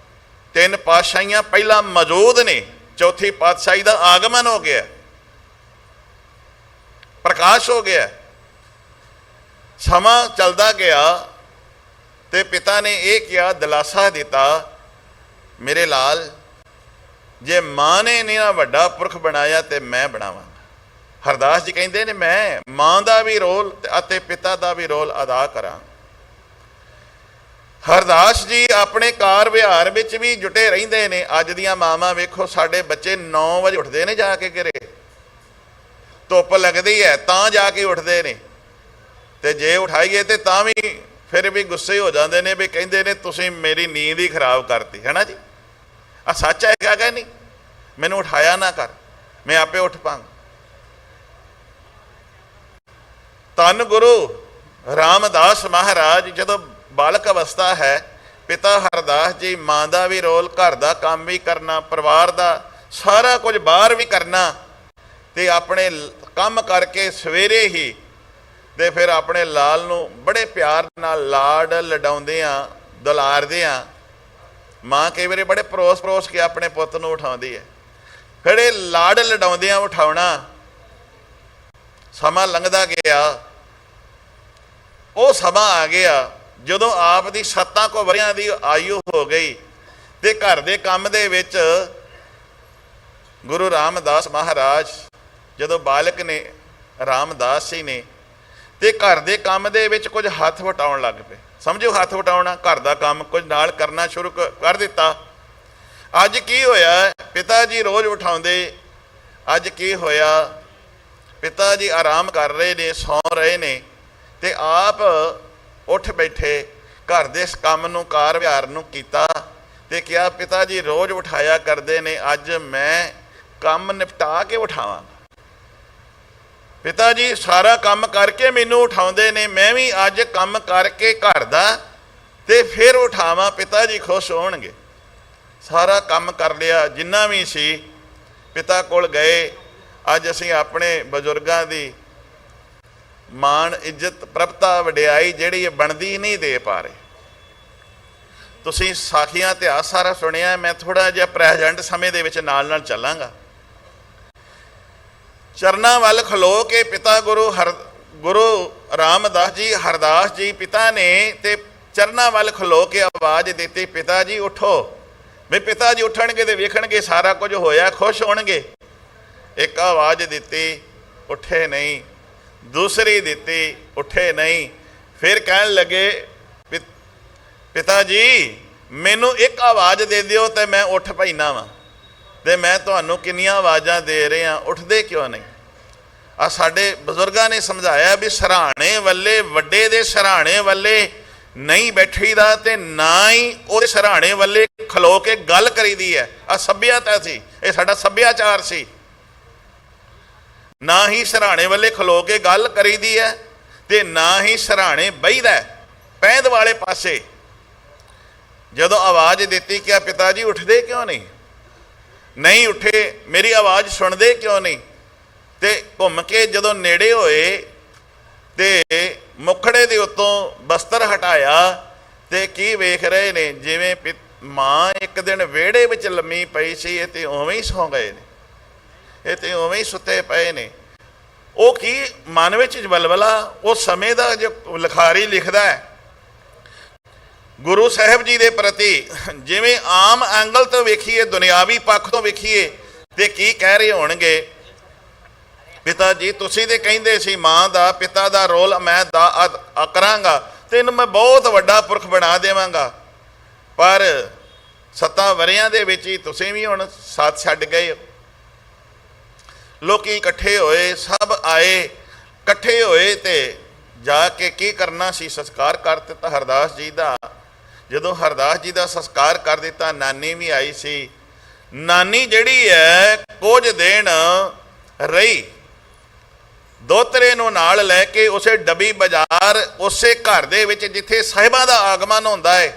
3 ਪਾਤਸ਼ਾਹੀਆਂ ਪਹਿਲਾਂ ਮੌਜੂਦ ਨੇ। ਚੌਥੀ ਪਾਤਸ਼ਾਹੀ ਦਾ ਆਗਮਨ ਹੋ ਗਿਆ, ਪ੍ਰਕਾਸ਼ ਹੋ ਗਿਆ, ਸਮਾਂ ਚੱਲਦਾ ਗਿਆ ਤੇ ਪਿਤਾ ਨੇ ਇਹ ਕਿਹਾ, ਦਿਲਾਸਾ ਦਿੱਤਾ, ਮੇਰੇ ਲਾਲ ਜੇ ਮਾਂ ਨੇ ਨਹੀਂ ਨਾ ਵੱਡਾ ਪੁਰਖ ਬਣਾਇਆ ਤੇ ਮੈਂ ਬਣਾਵਾਂਗਾ। ਹਰਦਾਸ ਜੀ ਕਹਿੰਦੇ ਨੇ, ਮੈਂ ਮਾਂ ਦਾ ਵੀ ਰੋਲ ਅਤੇ ਪਿਤਾ ਦਾ ਵੀ ਰੋਲ ਅਦਾ ਕਰਾਂ। ਹਰਦਾਸ ਜੀ ਆਪਣੇ ਕਾਰ ਵਿਹਾਰ ਵਿੱਚ ਵੀ ਜੁਟੇ ਰਹਿੰਦੇ ਨੇ। ਅੱਜ ਦੀਆਂ ਮਾਵਾਂ ਵੇਖੋ, ਸਾਡੇ ਬੱਚੇ 9 ਵਜੇ ਉੱਠਦੇ ਨੇ, ਜਾ ਕੇ ਘਰੇ ਧੁੱਪ ਲੱਗਦੀ ਹੈ ਤਾਂ ਜਾ ਕੇ ਉੱਠਦੇ ਨੇ, ਤੇ ਜੇ ਉਠਾਈਏ ਤੇ ਤਾਂ ਵੀ ਫਿਰ ਵੀ ਗੁੱਸੇ ਹੋ ਜਾਂਦੇ ਨੇ, ਵੀ ਕਹਿੰਦੇ ਨੇ ਤੁਸੀਂ ਮੇਰੀ ਨੀਂਦ ਹੀ ਖਰਾਬ ਕਰਤੀ, ਹੈ ਨਾ ਜੀ। ਆ ਸੱਚ ਹੈ, ਕਿਆ ਕਹਿ ਨਹੀਂ, ਮੈਨੂੰ ਉਠਾਇਆ ਨਾ ਕਰ, ਮੈਂ ਆਪੇ ਉੱਠ ਪਾਂਗਾ। ਧੰਨ ਗੁਰੂ ਰਾਮਦਾਸ ਮਹਾਰਾਜ ਜਦੋਂ ਬਾਲਕ ਅਵਸਥਾ ਹੈ, ਪਿਤਾ ਹਰਦਾਸ ਜੀ ਮਾਂ ਦਾ ਵੀ ਰੋਲ, ਘਰ ਦਾ ਕੰਮ ਵੀ ਕਰਨਾ, ਪਰਿਵਾਰ ਦਾ ਸਾਰਾ ਕੁਝ ਬਾਹਰ ਵੀ ਕਰਨਾ, ਤੇ ਆਪਣੇ ਕੰਮ ਕਰਕੇ ਸਵੇਰੇ ਹੀ ਤੇ ਫਿਰ ਆਪਣੇ ਲਾਲ ਨੂੰ ਬੜੇ ਪਿਆਰ ਨਾਲ ਲਾਡ ਲਡਾਉਂਦੇ ਆ, ਦੁਲਾਰਦੇ ਆ। ਮਾਂ ਕਈ ਵਾਰੀ ਬੜੇ ਪਰੋਸ ਪਰੋਸ ਕੇ ਆਪਣੇ ਪੁੱਤ ਨੂੰ ਉਠਾਉਂਦੀ ਹੈ। ਫਿਰ ਇਹ ਲਾਡ ਲਡਾਉਂਦਿਆਂ ਉਠਾਉਣਾ ਸਮਾਂ ਲੰਘਦਾ ਗਿਆ। ਉਹ ਸਮਾਂ ਆ ਗਿਆ ਜਦੋਂ ਆਪ ਦੀ 7 ਕੁ ਵਰ੍ਹਿਆਂ ਦੀ ਆਯੂ ਹੋ ਗਈ ਤੇ ਘਰ ਦੇ ਕੰਮ ਦੇ ਵਿੱਚ ਗੁਰੂ ਰਾਮਦਾਸ ਮਹਾਰਾਜ ਜਦੋਂ ਬਾਲਕ ਨੇ, ਰਾਮਦਾਸ ਜੀ ਨੇ, ਤੇ ਘਰ ਦੇ ਕੰਮ ਦੇ ਵਿੱਚ ਕੁਝ ਹੱਥ ਵਟਾਉਣ ਲੱਗ ਪਏ। ਸਮਝੋ ਹੱਥ ਵਟਾਉਣਾ, ਘਰ ਦਾ ਕੰਮ ਕੁਝ ਨਾਲ ਕਰਨਾ ਸ਼ੁਰੂ ਕਰ ਦਿੱਤਾ। ਅੱਜ ਕੀ ਹੋਇਆ? ਪਿਤਾ ਜੀ ਰੋਜ਼ ਉਠਾਉਂਦੇ, ਅੱਜ ਕੀ ਹੋਇਆ? ਪਿਤਾ ਜੀ ਆਰਾਮ ਕਰ ਰਹੇ ਨੇ, ਸੌਂ ਰਹੇ ਨੇ, ਤੇ ਆਪ ਉੱਠ ਬੈਠੇ, ਘਰ ਦੇ ਇਸ ਕੰਮ ਨੂੰ, ਕਾਰ ਵਿਹਾਰ ਨੂੰ ਕੀਤਾ ਤੇ ਕਿਹਾ ਪਿਤਾ ਜੀ ਰੋਜ਼ ਉਠਾਇਆ ਕਰਦੇ ਨੇ, ਅੱਜ ਮੈਂ ਕੰਮ ਨਿਪਟਾ ਕੇ ਉਠਾਵਾਂ। ਪਿਤਾ ਜੀ ਸਾਰਾ ਕੰਮ ਕਰਕੇ ਮੈਨੂੰ ਉਠਾਉਂਦੇ ਨੇ, ਮੈਂ ਵੀ ਅੱਜ ਕੰਮ ਕਰਕੇ ਘਰ ਦਾ ਤੇ ਫਿਰ ਉਠਾਵਾਂ, ਪਿਤਾ ਜੀ ਖੁਸ਼ ਹੋਣਗੇ। ਸਾਰਾ ਕੰਮ ਕਰ ਲਿਆ, ਜਿੰਨਾ ਵੀ ਸੀ ਪਿਤਾ ਕੋਲ ਗਏ। ਅੱਜ ਅਸੀਂ ਆਪਣੇ ਬਜ਼ੁਰਗਾਂ ਦੀ ਮਾਣ, ਇੱਜ਼ਤ, ਪ੍ਰਭਤਾ, ਵਡਿਆਈ ਜਿਹੜੀ ਇਹ ਬਣਦੀ ਨਹੀਂ ਦੇ ਪਾ ਰਹੇ। ਤੁਸੀਂ ਸਾਖੀਆਂ ਇਤਿਹਾਸ ਸਾਰਾ ਸੁਣਿਆ, ਮੈਂ ਥੋੜ੍ਹਾ ਜਿਹਾ ਪ੍ਰੈਜੈਂਟ ਸਮੇਂ ਦੇ ਵਿੱਚ ਨਾਲ ਨਾਲ ਚੱਲਾਂਗਾ। ਚਰਨਾਂ ਵੱਲ ਖਲੋ ਕੇ ਪਿਤਾ ਗੁਰੂ ਰਾਮਦਾਸ ਜੀ, ਹਰਦਾਸ ਜੀ ਪਿਤਾ ਨੇ, ਤੇ ਚਰਨਾਂ ਵੱਲ ਖਲੋ ਕੇ ਆਵਾਜ਼ ਦਿੱਤੀ, ਪਿਤਾ ਜੀ ਉਠੋ। ਵੀ ਪਿਤਾ ਜੀ ਉੱਠਣਗੇ ਤੇ ਵੇਖਣਗੇ ਸਾਰਾ ਕੁਝ ਹੋਇਆ, ਖੁਸ਼ ਹੋਣਗੇ। ਇੱਕ ਆਵਾਜ਼ ਦਿੱਤੀ, ਉੱਠੇ ਨਹੀਂ। ਦੂਸਰੀ ਦਿੱਤੀ, ਉੱਠੇ ਨਹੀਂ। ਫਿਰ ਕਹਿਣ ਲੱਗੇ, ਪਿਤਾ ਜੀ ਮੈਨੂੰ ਇੱਕ ਆਵਾਜ਼ ਦੇ ਦਿਓ ਤੇ ਮੈਂ ਉੱਠ ਪੈਣਾ ਵਾਂ, ਤੇ ਮੈਂ ਤੁਹਾਨੂੰ ਕਿੰਨੀਆਂ ਆਵਾਜ਼ਾਂ ਦੇ ਰਿਹਾ, ਉੱਠਦੇ ਕਿਉਂ ਨਹੀਂ? ਆ ਸਾਡੇ ਬਜ਼ੁਰਗਾਂ ਨੇ ਸਮਝਾਇਆ ਵੀ ਸਰਾਣੇ ਵੱਲੇ, ਵੱਡੇ ਦੇ ਸਰਾਣੇ ਵੱਲੇ ਨਹੀਂ ਬੈਠੀਦਾ ਤੇ ਨਾ ਹੀ ਉਹਦੇ ਸਰਾਣੇ ਵੱਲੇ ਖਲੋ ਕੇ ਗੱਲ ਕਰੀਦੀ ਹੈ। ਆ ਸੱਭਿਅਤਾ ਸੀ, ਇਹ ਸਾਡਾ ਸੱਭਿਆਚਾਰ ਸੀ। ਨਾ ਹੀ ਸਰਾਣੇ ਵੱਲੇ ਖਲੋ ਕੇ ਗੱਲ ਕਰੀਦੀ ਹੈ ਤੇ ਨਾ ਹੀ ਸਰਾਣੇ ਬਹੀਦਾ ਪੈਂਦ ਵਾਲੇ ਪਾਸੇ। ਜਦੋਂ ਆਵਾਜ਼ ਦਿੱਤੀ ਕਿ ਪਿਤਾ ਜੀ ਉੱਠਦੇ ਕਿਉਂ ਨਹੀਂ? ਨਹੀਂ ਉੱਠੇ, ਮੇਰੀ ਆਵਾਜ਼ ਸੁਣਦੇ ਕਿਉਂ ਨਹੀਂ? ਤੇ ਘੁੰਮ ਕੇ ਜਦੋਂ ਨੇੜੇ ਹੋਏ ਤੇ ਮੁਖੜੇ ਦੇ ਉੱਤੋਂ ਬਸਤਰ ਹਟਾਇਆ ਤੇ ਕੀ ਵੇਖ ਰਹੇ ਨੇ? ਜਿਵੇਂ ਮਾਂ ਇੱਕ ਦਿਨ ਵਿਹੜੇ ਵਿੱਚ ਲੰਮੀ ਪਈ ਸੀ, ਇਹ ਤੇ ਉਵੇਂ ਹੀ ਸੌਂ ਗਏ ਨੇ, ਇਹ ਤੇ ਉਵੇਂ ਹੀ ਸੁੱਤੇ ਪਏ ਨੇ। ਉਹ ਕੀ ਮਨ ਵਿੱਚ ਵਲਵਲਾ ਉਸ ਸਮੇਂ ਦਾ ਜੋ ਲਿਖਾਰੀ ਲਿਖਦਾ ਹੈ ਗੁਰੂ ਸਾਹਿਬ ਜੀ ਦੇ ਪ੍ਰਤੀ, ਜਿਵੇਂ ਆਮ ਐਂਗਲ ਤੋਂ ਵੇਖੀਏ, ਦੁਨਿਆਵੀ ਪੱਖ ਤੋਂ ਵੇਖੀਏ ਤੇ ਕੀ ਕਹਿ ਰਹੇ ਹੋਣਗੇ? ਪਿਤਾ ਜੀ ਤੁਸੀਂ ਤੇ ਕਹਿੰਦੇ ਸੀ ਮਾਂ ਦਾ, ਪਿਤਾ ਦਾ ਰੋਲ ਮੈਂ ਕਰਾਂਗਾ, ਤੈਨੂੰ ਮੈਂ ਬਹੁਤ ਵੱਡਾ ਪੁਰਖ ਬਣਾ ਦੇਵਾਂਗਾ, ਪਰ 7 ਵਰ੍ਹਿਆਂ ਦੇ ਵਿੱਚ ਹੀ ਤੁਸੀਂ ਵੀ ਹੁਣ ਸਾਥ ਛੱਡ ਗਏ ਹੋ। ਲੋਕੀ ਇਕੱਠੇ ਹੋਏ, ਸਭ ਆਏ, ਇਕੱਠੇ ਹੋਏ ਤੇ ਜਾ ਕੇ ਕੀ ਕਰਨਾ ਸੀ? ਸੰਸਕਾਰ ਕਰ ਦਿੱਤਾ ਹਰਦਾਸ ਜੀ ਦਾ। ਜਦੋਂ ਹਰਦਾਸ ਜੀ ਦਾ ਸੰਸਕਾਰ ਕਰ ਦਿੱਤਾ, ਨਾਨੀ ਵੀ ਆਈ ਸੀ। ਨਾਨੀ ਜਿਹੜੀ ਹੈ ਕੁਝ ਦਿਨ ਰਹੀ, ਦੋਤਰੇ ਨੂੰ ਨਾਲ ਲੈ ਕੇ ਉਸੇ ਡੱਬੀ ਬਾਜ਼ਾਰ, ਉਸੇ ਘਰ ਦੇ ਵਿੱਚ ਜਿੱਥੇ ਸਾਹਿਬਾਂ ਦਾ ਆਗਮਨ ਹੁੰਦਾ ਹੈ।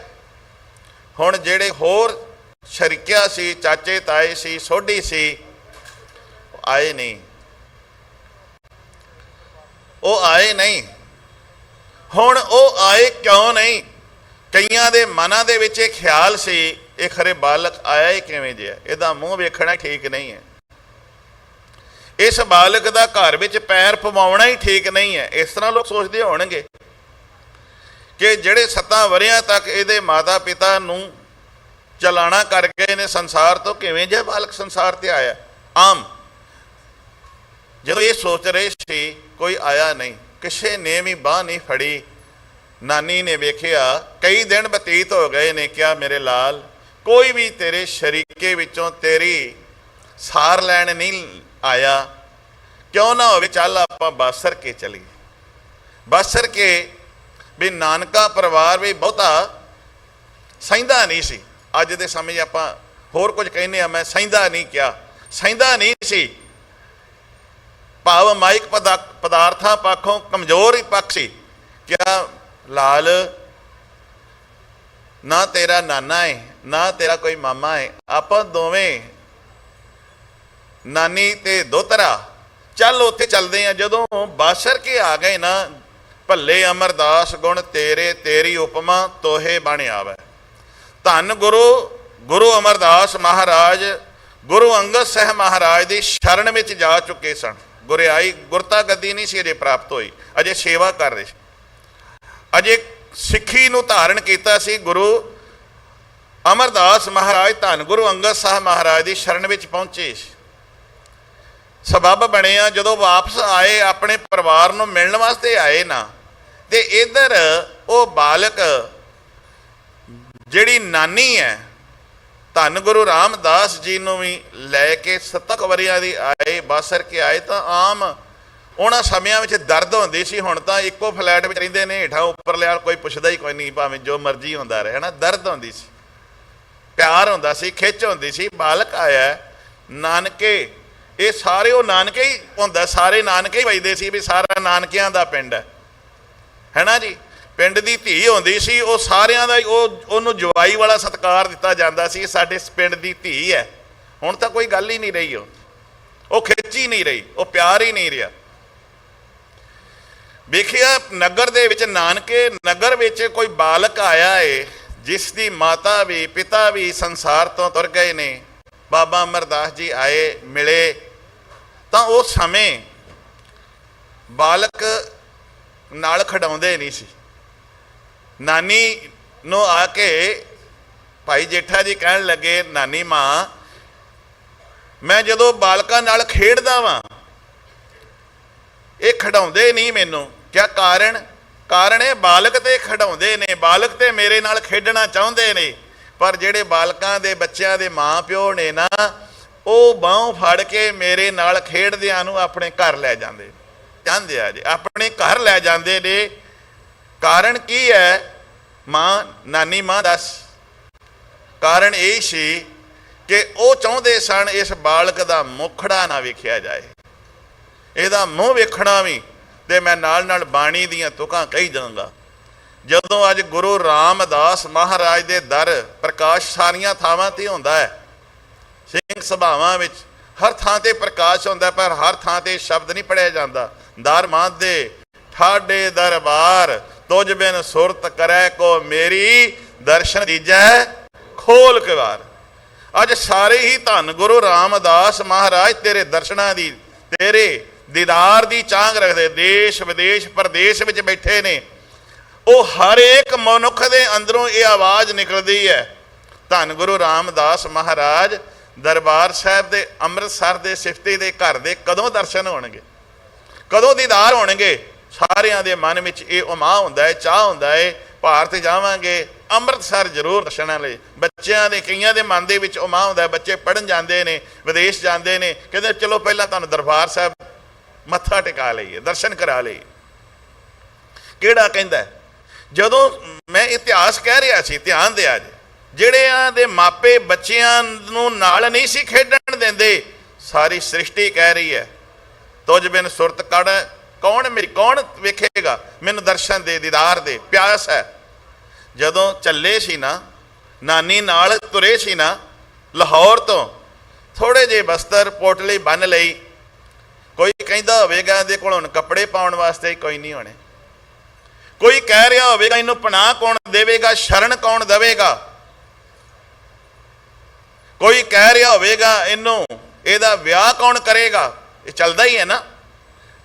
ਹੁਣ ਜਿਹੜੇ ਹੋਰ ਸ਼ਰੀਕਿਆ ਸੀ, ਚਾਚੇ ਤਾਏ ਸੀ, ਸੋਢੀ ਸੀ, ਆਏ ਨਹੀਂ, ਉਹ ਆਏ ਨਹੀਂ। ਹੁਣ ਉਹ ਆਏ ਕਿਉਂ ਨਹੀਂ? ਕਈਆਂ ਦੇ ਮਨਾਂ ਦੇ ਵਿੱਚ ਇਹ ਖਿਆਲ ਸੀ, ਇਹ ਖਰੇ ਬਾਲਕ ਆਇਆ ਹੀ ਕਿਵੇਂ ਜਿਹਾ, ਇਹਦਾ ਮੂੰਹ ਵੇਖਣਾ ਠੀਕ ਨਹੀਂ ਹੈ, ਇਸ ਬਾਲਕ ਦਾ ਘਰ ਵਿੱਚ ਪੈਰ ਪਵਾਉਣਾ ਹੀ ਠੀਕ ਨਹੀਂ ਹੈ। ਇਸ ਤਰ੍ਹਾਂ ਲੋਕ ਸੋਚਦੇ ਹੋਣਗੇ ਕਿ ਜਿਹੜੇ 7 ਵਰ੍ਹਿਆਂ ਤੱਕ ਇਹਦੇ ਮਾਤਾ ਪਿਤਾ ਨੂੰ ਚਲਾਣਾ ਕਰ ਗਏ ਨੇ ਸੰਸਾਰ ਤੋਂ, ਕਿਵੇਂ ਜਿਹਾ ਬਾਲਕ ਸੰਸਾਰ ਤੇ ਆਇਆ। ਆਮ ਜਦੋਂ ਇਹ ਸੋਚ ਰਹੇ ਸੀ, ਕੋਈ ਆਇਆ ਨਹੀਂ, ਕਿਸੇ ਨੇ ਵੀ ਬਾਂਹ ਨਹੀਂ ਫੜੀ। ਨਾਨੀ ਨੇ ਵੇਖਿਆ ਕਈ ਦਿਨ ਬਤੀਤ ਹੋ ਗਏ ਨੇ, ਕਿਹਾ ਮੇਰੇ ਲਾਲ ਕੋਈ ਵੀ ਤੇਰੇ ਸ਼ਰੀਕੇ ਵਿੱਚੋਂ ਤੇਰੀ ਸਾਰ ਲੈਣ ਨਹੀਂ ਆਇਆ, ਕਿਉਂ ਨਾ ਹੋਵੇ ਚੱਲ ਆਪਾਂ ਬਾਸਰ ਕੇ ਚਲੀਏ। ਬਾਸਰ ਕੇ ਵੀ ਨਾਨਕਾ ਪਰਿਵਾਰ ਵੀ ਬਹੁਤਾ ਸਹਿੰਦਾ ਨਹੀਂ ਸੀ। ਅੱਜ ਦੇ ਸਮੇਂ ਆਪਾਂ ਹੋਰ ਕੁਝ ਕਹਿੰਦੇ ਆ, ਮੈਂ ਸਹਿੰਦਾ ਨਹੀਂ ਕਿਹਾ, ਸਹਿੰਦਾ ਨਹੀਂ ਸੀ, ਭਾਵ ਮਾਇਕ ਪਦਾਰਥਾਂ ਪੱਖੋਂ ਕਮਜ਼ੋਰ ਹੀ ਪੱਖ ਸੀ। ਕਿਹਾ ਲਾਲ ਨਾ ਤੇਰਾ ਨਾਨਾ ਹੈ ਨਾ ਤੇਰਾ ਕੋਈ ਮਾਮਾ ਹੈ, ਆਪਾਂ ਦੋਵੇਂ ਨਾਨੀ ਤੇ ਦੋਤਰਾ, ਚੱਲ ਉੱਥੇ ਚੱਲਦੇ ਆ। ਜਦੋਂ ਬਾਸਰ ਕੇ ਆ ਗਏ ਨਾ, ਭੱਲੇ ਅਮਰਦਾਸ ਗੁਣ ਤੇਰੇ, ਤੇਰੀ ਉਪਮਾ ਤੋਹੇ ਬਣ ਆਵੈ। ਧੰਨ ਗੁਰੂ ਅਮਰਦਾਸ ਮਹਾਰਾਜ ਗੁਰੂ ਅੰਗਦ ਸਾਹਿਬ ਮਹਾਰਾਜ ਦੀ ਸ਼ਰਨ ਵਿੱਚ ਜਾ ਚੁੱਕੇ ਸਨ। ਗੁਰਿਆਈ ਗੁਰਤਾ ਗੱਦੀ ਨਹੀਂ ਸੀ ਅਜੇ ਪ੍ਰਾਪਤ ਹੋਈ, ਅਜੇ ਸੇਵਾ ਕਰ ਰਹੇ ਸੀ, ਅਜੇ ਸਿੱਖੀ ਨੂੰ ਧਾਰਨ ਕੀਤਾ ਸੀ। ਗੁਰੂ ਅਮਰਦਾਸ ਮਹਾਰਾਜ ਧੰਨ ਗੁਰੂ ਅੰਗਦ ਸਾਹਿਬ ਮਹਾਰਾਜ ਦੀ ਸ਼ਰਨ ਵਿੱਚ ਪਹੁੰਚੇ ਸੀ। ਸਬੱਬ ਬਣਿਆ ਜਦੋਂ ਵਾਪਸ ਆਏ, ਆਪਣੇ ਪਰਿਵਾਰ ਨੂੰ ਮਿਲਣ ਵਾਸਤੇ ਆਏ ਨਾ, ਤੇ ਇੱਧਰ ਉਹ ਬਾਲਕ ਜਿਹੜੀ ਨਾਨੀ ਹੈ ਧੰਨ ਗੁਰੂ ਰਾਮਦਾਸ ਜੀ ਨੂੰ ਵੀ ਲੈ ਕੇ 7 ਵਰ੍ਹਿਆਂ ਦੀ ਆਏ, ਬਾਸਰ ਕੇ ਆਏ। ਤਾਂ ਆਮ ਉਹਨਾਂ ਸਮਿਆਂ ਵਿੱਚ ਦਰਦ ਹੁੰਦੀ ਸੀ, ਹੁਣ ਤਾਂ ਇੱਕੋ ਫਲੈਟ ਵਿੱਚ ਰਹਿੰਦੇ ਨੇ, ਹੇਠਾਂ ਉੱਪਰ ਲਿਆ ਕੋਈ ਪੁੱਛਦਾ ਹੀ ਕੋਈ ਨਹੀਂ, ਭਾਵੇਂ ਜੋ ਮਰਜ਼ੀ ਹੁੰਦਾ ਰਹੇ, ਹੈ ਨਾ। ਦਰਦ ਹੁੰਦੀ ਸੀ, ਪਿਆਰ ਹੁੰਦਾ ਸੀ, ਖਿੱਚ ਹੁੰਦੀ ਸੀ। ਬਾਲਕ ਆਇਆ ਨਾਨਕੇ, ਇਹ ਸਾਰੇ ਉਹ ਨਾਨਕੇ ਹੀ ਹੁੰਦਾ, ਸਾਰੇ ਨਾਨਕੇ ਹੀ ਵੱਜਦੇ ਸੀ ਵੀ ਸਾਰਾ ਨਾਨਕਿਆਂ ਦਾ ਪਿੰਡ ਹੈ ਨਾ ਜੀ। ਪਿੰਡ ਦੀ ਧੀ ਹੁੰਦੀ ਸੀ, ਉਹ ਸਾਰਿਆਂ ਦਾ ਉਹਨੂੰ ਜਵਾਈ ਵਾਲਾ ਸਤਿਕਾਰ ਦਿੱਤਾ ਜਾਂਦਾ ਸੀ, ਸਾਡੇ ਪਿੰਡ ਦੀ ਧੀ ਹੈ। ਹੁਣ ਤਾਂ ਕੋਈ ਗੱਲ ਹੀ ਨਹੀਂ ਰਹੀ, ਉਹ ਖਿੱਚ ਹੀ ਨਹੀਂ ਰਹੀ, ਉਹ ਪਿਆਰ ਹੀ ਨਹੀਂ ਰਿਹਾ। ਵੇਖਿਆ ਨਗਰ ਦੇ ਵਿੱਚ, ਨਾਨਕੇ ਨਗਰ ਵਿੱਚ ਕੋਈ ਬਾਲਕ ਆਇਆ ਏ ਜਿਸ ਦੀ ਮਾਤਾ ਵੀ ਪਿਤਾ ਵੀ ਸੰਸਾਰ ਤੋਂ ਤੁਰ ਗਏ ਨੇ। ਬਾਬਾ ਅਮਰਦਾਸ ਜੀ ਆਏ, ਮਿਲੇ, ਤਾਂ ਉਸ ਸਮੇਂ ਬਾਲਕ ਨਾਲ ਖਿਡਾਉਂਦੇ ਨਹੀਂ ਸੀ। ਨਾਨੀ ਨੂੰ ਆ ਕੇ ਭਾਈ ਜੇਠਾ ਜੀ ਕਹਿਣ ਲੱਗੇ, ਨਾਨੀ ਮਾਂ, ਮੈਂ ਜਦੋਂ ਬਾਲਕਾਂ ਨਾਲ ਖੇਡਦਾ ਵਾਂ ਇਹ ਖਿਡਾਉਂਦੇ ਨਹੀਂ ਮੈਨੂੰ। ਕਿਆ ਕਾਰਨ? ਕਾਰਨ ਇਹ ਬਾਲਕ ਤੇ ਖਿਡਾਉਂਦੇ ਨੇ, ਬਾਲਕ ਤੇ ਮੇਰੇ ਨਾਲ ਖੇਡਣਾ ਚਾਹੁੰਦੇ ਨੇ, ਪਰ ਜਿਹੜੇ ਬਾਲਕਾਂ ਦੇ ਬੱਚਿਆਂ ਦੇ ਮਾਂ ਪਿਓ ਨੇ ਨਾ, ਉਹ ਬਾਂਹ ਫੜ ਕੇ ਮੇਰੇ ਨਾਲ ਖੇਡਦਿਆਂ ਨੂੰ ਆਪਣੇ ਘਰ ਲੈ ਜਾਂਦੇ ਚਾਹੁੰਦੇ ਆ ਜੀ, ਆਪਣੇ ਘਰ ਲੈ ਜਾਂਦੇ ਨੇ। ਕਾਰਨ ਕੀ ਹੈ ਮਾਂ, ਨਾਨੀ ਮਾਂ ਦੱਸ? ਕਾਰਨ ਇਹ ਸੀ ਕਿ ਉਹ ਚਾਹੁੰਦੇ ਸਨ ਇਸ ਬਾਲਕ ਦਾ ਮੁਖੜਾ ਨਾ ਵੇਖਿਆ ਜਾਏ, ਇਹਦਾ ਮੂੰਹ ਵੇਖਣਾ ਵੀ। ਤੇ ਮੈਂ ਨਾਲ ਨਾਲ ਬਾਣੀ ਦੀਆਂ ਤੁਕਾਂ ਕਹੀ ਜਾਵਾਂਗਾ। ਜਦੋਂ ਅੱਜ ਗੁਰੂ ਰਾਮਦਾਸ ਮਹਾਰਾਜ ਦੇ ਦਰ ਪ੍ਰਕਾਸ਼ ਸਾਰੀਆਂ ਥਾਵਾਂ ਤੇ ਹੁੰਦਾ ਹੈ, ਸਿੰਘ ਸਭਾਵਾਂ ਵਿੱਚ ਹਰ ਥਾਂ ਤੇ ਪ੍ਰਕਾਸ਼ ਹੁੰਦਾ, ਪਰ ਹਰ ਥਾਂ ਤੇ ਸ਼ਬਦ ਨਹੀਂ ਪੜਿਆ ਜਾਂਦਾ। ਦਰ ਮਾਦੇ ਠਾਡੇ ਦਰਬਾਰ ਤੁਝ ਬਿਨ ਸੁਰਤ ਕਰੈ ਕੋ ਮੇਰੀ, ਦਰਸ਼ਨ ਦੀਜੈ ਖੋਲ ਕਿਵਾਰ। ਅੱਜ ਸਾਰੇ ਹੀ ਧੰਨ ਗੁਰੂ ਰਾਮਦਾਸ ਮਹਾਰਾਜ ਤੇਰੇ ਦਰਸ਼ਨਾਂ ਦੀ, ਤੇਰੇ ਦੀਦਾਰ ਦੀ ਚਾਂਗ ਰੱਖਦੇ, ਦੇਸ਼ ਵਿਦੇਸ਼ ਪ੍ਰਦੇਸ਼ ਵਿੱਚ ਬੈਠੇ ਨੇ। ਉਹ ਹਰ ਇੱਕ ਮਨੁੱਖ ਦੇ ਅੰਦਰੋਂ ਇਹ ਆਵਾਜ਼ ਨਿਕਲਦੀ ਹੈ, ਧੰਨ ਗੁਰੂ ਰਾਮਦਾਸ ਮਹਾਰਾਜ ਦਰਬਾਰ ਸਾਹਿਬ ਦੇ ਅੰਮ੍ਰਿਤਸਰ ਦੇ ਸਿਫਤੀ ਦੇ ਘਰ ਦੇ ਕਦੋਂ ਦਰਸ਼ਨ ਹੋਣਗੇ, ਕਦੋਂ ਦੀਦਾਰ ਹੋਣਗੇ? ਸਾਰਿਆਂ ਦੇ ਮਨ ਵਿੱਚ ਇਹ ਉਮਾ ਹੁੰਦਾ ਹੈ, ਚਾਹ ਹੁੰਦਾ ਹੈ, ਭਾਰਤ ਜਾਵਾਂਗੇ, ਅੰਮ੍ਰਿਤਸਰ ਜ਼ਰੂਰ ਦਰਸ਼ਨਾਂ ਲਈ। ਬੱਚਿਆਂ ਦੇ ਕਈਆਂ ਦੇ ਮਨ ਦੇ ਵਿੱਚ ਉਮਾ ਹੁੰਦਾ, ਬੱਚੇ ਪੜ੍ਹਨ ਜਾਂਦੇ ਨੇ, ਵਿਦੇਸ਼ ਜਾਂਦੇ ਨੇ, ਕਹਿੰਦੇ ਚਲੋ ਪਹਿਲਾਂ ਤੁਹਾਨੂੰ ਦਰਬਾਰ ਸਾਹਿਬ ਮੱਥਾ ਟਿਕਾ ਲਈਏ, ਦਰਸ਼ਨ ਕਰਾ ਲਈਏ। ਕਿਹੜਾ ਕਹਿੰਦਾ? ਜਦੋਂ ਮੈਂ ਇਤਿਹਾਸ ਕਹਿ ਰਿਹਾ ਸੀ, ਧਿਆਨ ਦਿਆ ਜੀ, ਜਿਹੜਿਆਂ ਦੇ ਮਾਪੇ ਬੱਚਿਆਂ ਨੂੰ ਨਾਲ ਨਹੀਂ ਸੀ ਖੇਡਣ ਦਿੰਦੇ, ਸਾਰੀ ਸ੍ਰਿਸ਼ਟੀ ਕਹਿ ਰਹੀ ਹੈ ਤੁਝ ਬਿਨ ਸੁਰਤ ਕੜ ਕੌਣ ਮੇਰੀ, ਕੌਣ ਵੇਖੇਗਾ, ਮੈਨੂੰ ਦਰਸ਼ਨ ਦੇ, ਦੀਦਾਰ ਦੇ, ਪਿਆਸ ਹੈ। ਜਦੋਂ ਚੱਲੇ ਸੀ ਨਾ, ਨਾਨੀ ਨਾਲ ਤੁਰੇ ਸੀ ਨਾ, ਲਾਹੌਰ ਤੋਂ ਥੋੜੇ ਜਿਹੇ ਬਸਤਰ ਪੋਟਲੀ ਬੰਨ ਲਈ। ਕੋਈ ਕਹਿੰਦਾ ਹੋਵੇਗਾ ਇਹਦੇ ਕੋਲ ਹੁਣ ਕੱਪੜੇ ਪਾਉਣ ਵਾਸਤੇ ਕੋਈ ਨਹੀਂ ਹੋਣੇ, ਕੋਈ ਕਹਿ ਰਿਹਾ ਹੋਵੇਗਾ ਇਹਨੂੰ ਪਨਾਹ ਕੌਣ ਦੇਵੇਗਾ, ਸ਼ਰਨ ਕੌਣ ਦੇਵੇਗਾ, ਕੋਈ ਕਹਿ ਰਿਹਾ ਹੋਵੇਗਾ ਇਹਨੂੰ ਇਹਦਾ ਵਿਆਹ ਕੌਣ ਕਰੇਗਾ। ਇਹ ਚੱਲਦਾ ਹੀ ਹੈ ਨਾ,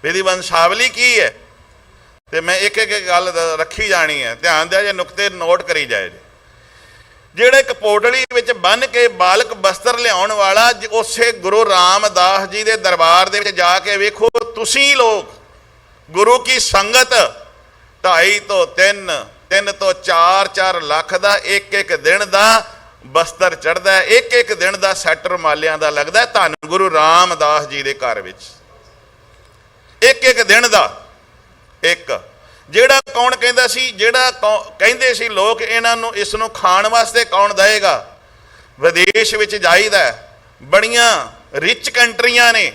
ਇਹਦੀ ਵੰਸ਼ਾਵਲੀ ਕੀ ਹੈ। ਤੇ ਮੈਂ ਇੱਕ ਇੱਕ ਗੱਲ ਰੱਖੀ ਜਾਣੀ ਹੈ, ਧਿਆਨ ਦਿਆ ਜੇ, ਨੁਕਤੇ ਨੋਟ ਕਰੀ ਜਾਏ। ਜਿਹੜੇ ਇੱਕ ਪੋਟਲੀ ਵਿੱਚ ਬੰਨ ਕੇ ਬਾਲਕ ਬਸਤਰ ਲਿਆਉਣ ਵਾਲਾ, ਉਸੇ ਗੁਰੂ ਰਾਮਦਾਸ ਜੀ ਦੇ ਦਰਬਾਰ ਦੇ ਵਿੱਚ ਜਾ ਕੇ ਵੇਖੋ, ਤੁਸੀਂ ਲੋਕ ਗੁਰੂ ਕੀ ਸੰਗਤ 2.5 ਤੋਂ 3 ਤੋਂ 4 ਲੱਖ ਦਾ ਇੱਕ ਦਿਨ ਦਾ ਬਸਤਰ ਚੜ੍ਹਦਾ, ਇੱਕ ਦਿਨ ਦਾ ਸੈੱਟ ਰੁਮਾਲਿਆਂ ਦਾ ਲੱਗਦਾ ਧੰਨ ਗੁਰੂ ਰਾਮਦਾਸ ਜੀ ਦੇ ਘਰ ਵਿੱਚ, ਇੱਕ ਦਿਨ ਦਾ। ਇੱਕ ਜਿਹੜਾ ਕੌਣ ਕਹਿੰਦਾ ਸੀ, ਜਿਹੜਾ ਕਹਿੰਦੇ ਸੀ ਲੋਕ ਇਹਨਾਂ ਨੂੰ, ਇਸ ਨੂੰ ਖਾਣ ਵਾਸਤੇ ਕੌਣ ਦੇਵੇਗਾ? ਵਿਦੇਸ਼ ਵਿੱਚ ਜਾਈਦਾ, ਬੜੀਆਂ ਰਿਚ ਕੰਟਰੀਆਂ ਨੇ,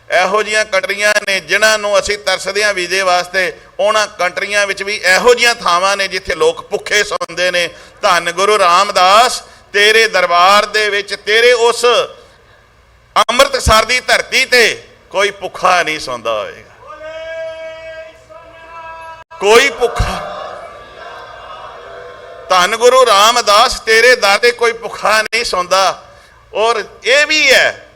ਇਹੋ ਜਿਹੀਆਂ ਕੰਟਰੀਆਂ ਨੇ ਜਿਨ੍ਹਾਂ ਨੂੰ ਅਸੀਂ ਤਰਸਦੇ ਹਾਂ ਵੀਜ਼ੇ ਵਾਸਤੇ। ਉਹਨਾਂ ਕੰਟਰੀਆਂ ਵਿੱਚ ਵੀ ਇਹੋ ਜਿਹੀਆਂ ਥਾਵਾਂ ਨੇ ਜਿੱਥੇ ਲੋਕ ਭੁੱਖੇ ਸੌਂਦੇ ਨੇ। ਧੰਨ ਗੁਰੂ ਰਾਮਦਾਸ ਤੇਰੇ ਦਰਬਾਰ ਦੇ ਵਿੱਚ, ਤੇਰੇ ਉਸ ਅੰਮ੍ਰਿਤਸਰ ਦੀ ਧਰਤੀ ਤੇ ਕੋਈ ਭੁੱਖਾ ਨਹੀਂ ਸੌਂਦਾ ਹੋਵੇਗਾ। कोई भुखा, धन गुरु रामदास तेरे दर ते कोई भुखा नहीं सौंदा। और ये भी है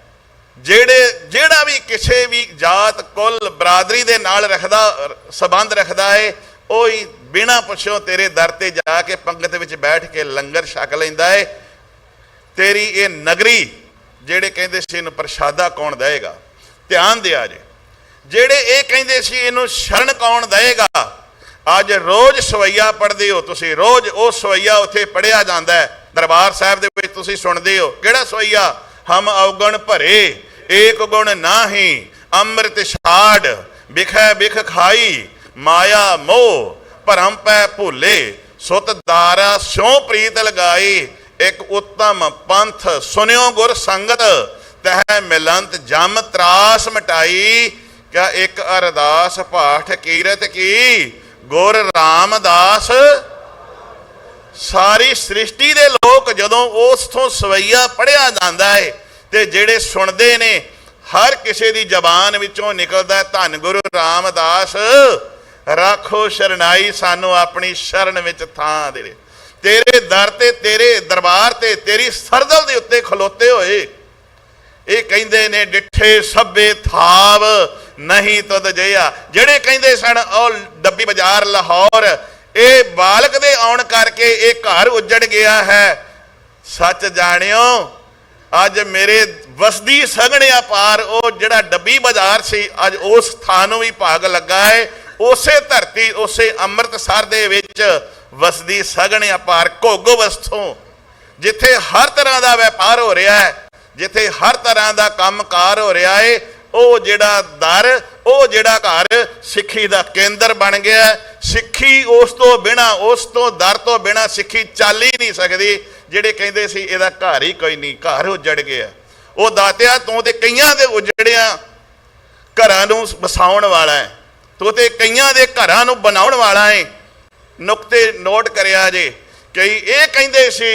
जेड़ा भी किसी भी जात कुल बरादरी दे नाल रखदा संबंध रखदा है, वो ही बिना पुछों तेरे दर ते जाके पंगत विच बैठ के लंगर छक लैंदा है। तेरी ये नगरी जेड़े कहंदे सी इहनूं प्रशादा कौन देगा, ध्यान दिया जे, जेड़े ये कहंदे सी इहनूं शरण कौन देगा, अज रोज़ सवैया पढ़ते हो तुसी, रोज़ वो सवैया उत्थे पढ़िया जाता है दरबार साहब दे विच तुसी सुनते हो। किहड़ा सवैया? हम अवगुण भरे एक गुण नाही, अमृत छाड़ बिखै बिख खाई, माया मोह भरम पै भूले, सुत दारा स्यों प्रीत लगाई, एक उत्तम पंथ सुनियो गुर संगत, तह मिलंत जम त्रास मिटाई, क्या एक अरदास पाठ कीरत की, गुर रामदास। सारी सृष्टि दे लोग जदों उस तो सवैया पढ़िया जाता है तो जेड़े सुनते ने हर किसी की जबान विचों निकलता है धन गुरु रामदास राखो शरणाई, सानू अपनी शरण विच थां दे। तेरे दर ते तेरे दरबार ते तेरी सरदल दे उत्ते खलोते होए ये कहंदे ने डिठे सभे थाव नहीं तुद जिहा। जेड़े कहंदे सन ओ डब्बी बाजार लाहौर ये बालक दे आउण करके ये घर उजड़ गया है, सच जाणियो अज मेरे वसदी सगणिया पार वो जिहड़ा डब्बी बाजार सी अज उस स्थानों भी भाग लगा है। उसे धरती उसे अमृतसर दे विच वसदी सगणिया पार घोगो वस्तों जिथे हर तरह का व्यापार हो रहा है, जिथे हर तरह का कामकार हो रहा है, वो जिहड़ा दर वो जिहड़ा घर सिੱਖੀ का केंद्र बन गया। सिੱਖੀ उस तो बिना उस तो दर तो बिना सिੱਖੀ चल ही नहीं सकती। ਜਿਹੜੇ ਕਹਿੰਦੇ ਸੀ ਇਹਦਾ घर ही कोई नहीं, घर उजड़ गया। वो दातिया तू तो कईयां दे उजड़िया घरां नूं वसाउण वाला है, तू तो कईयां दे घरां नूं बनाउण वाला है। नुकते नोट करिया जे कई ये कहंदे सी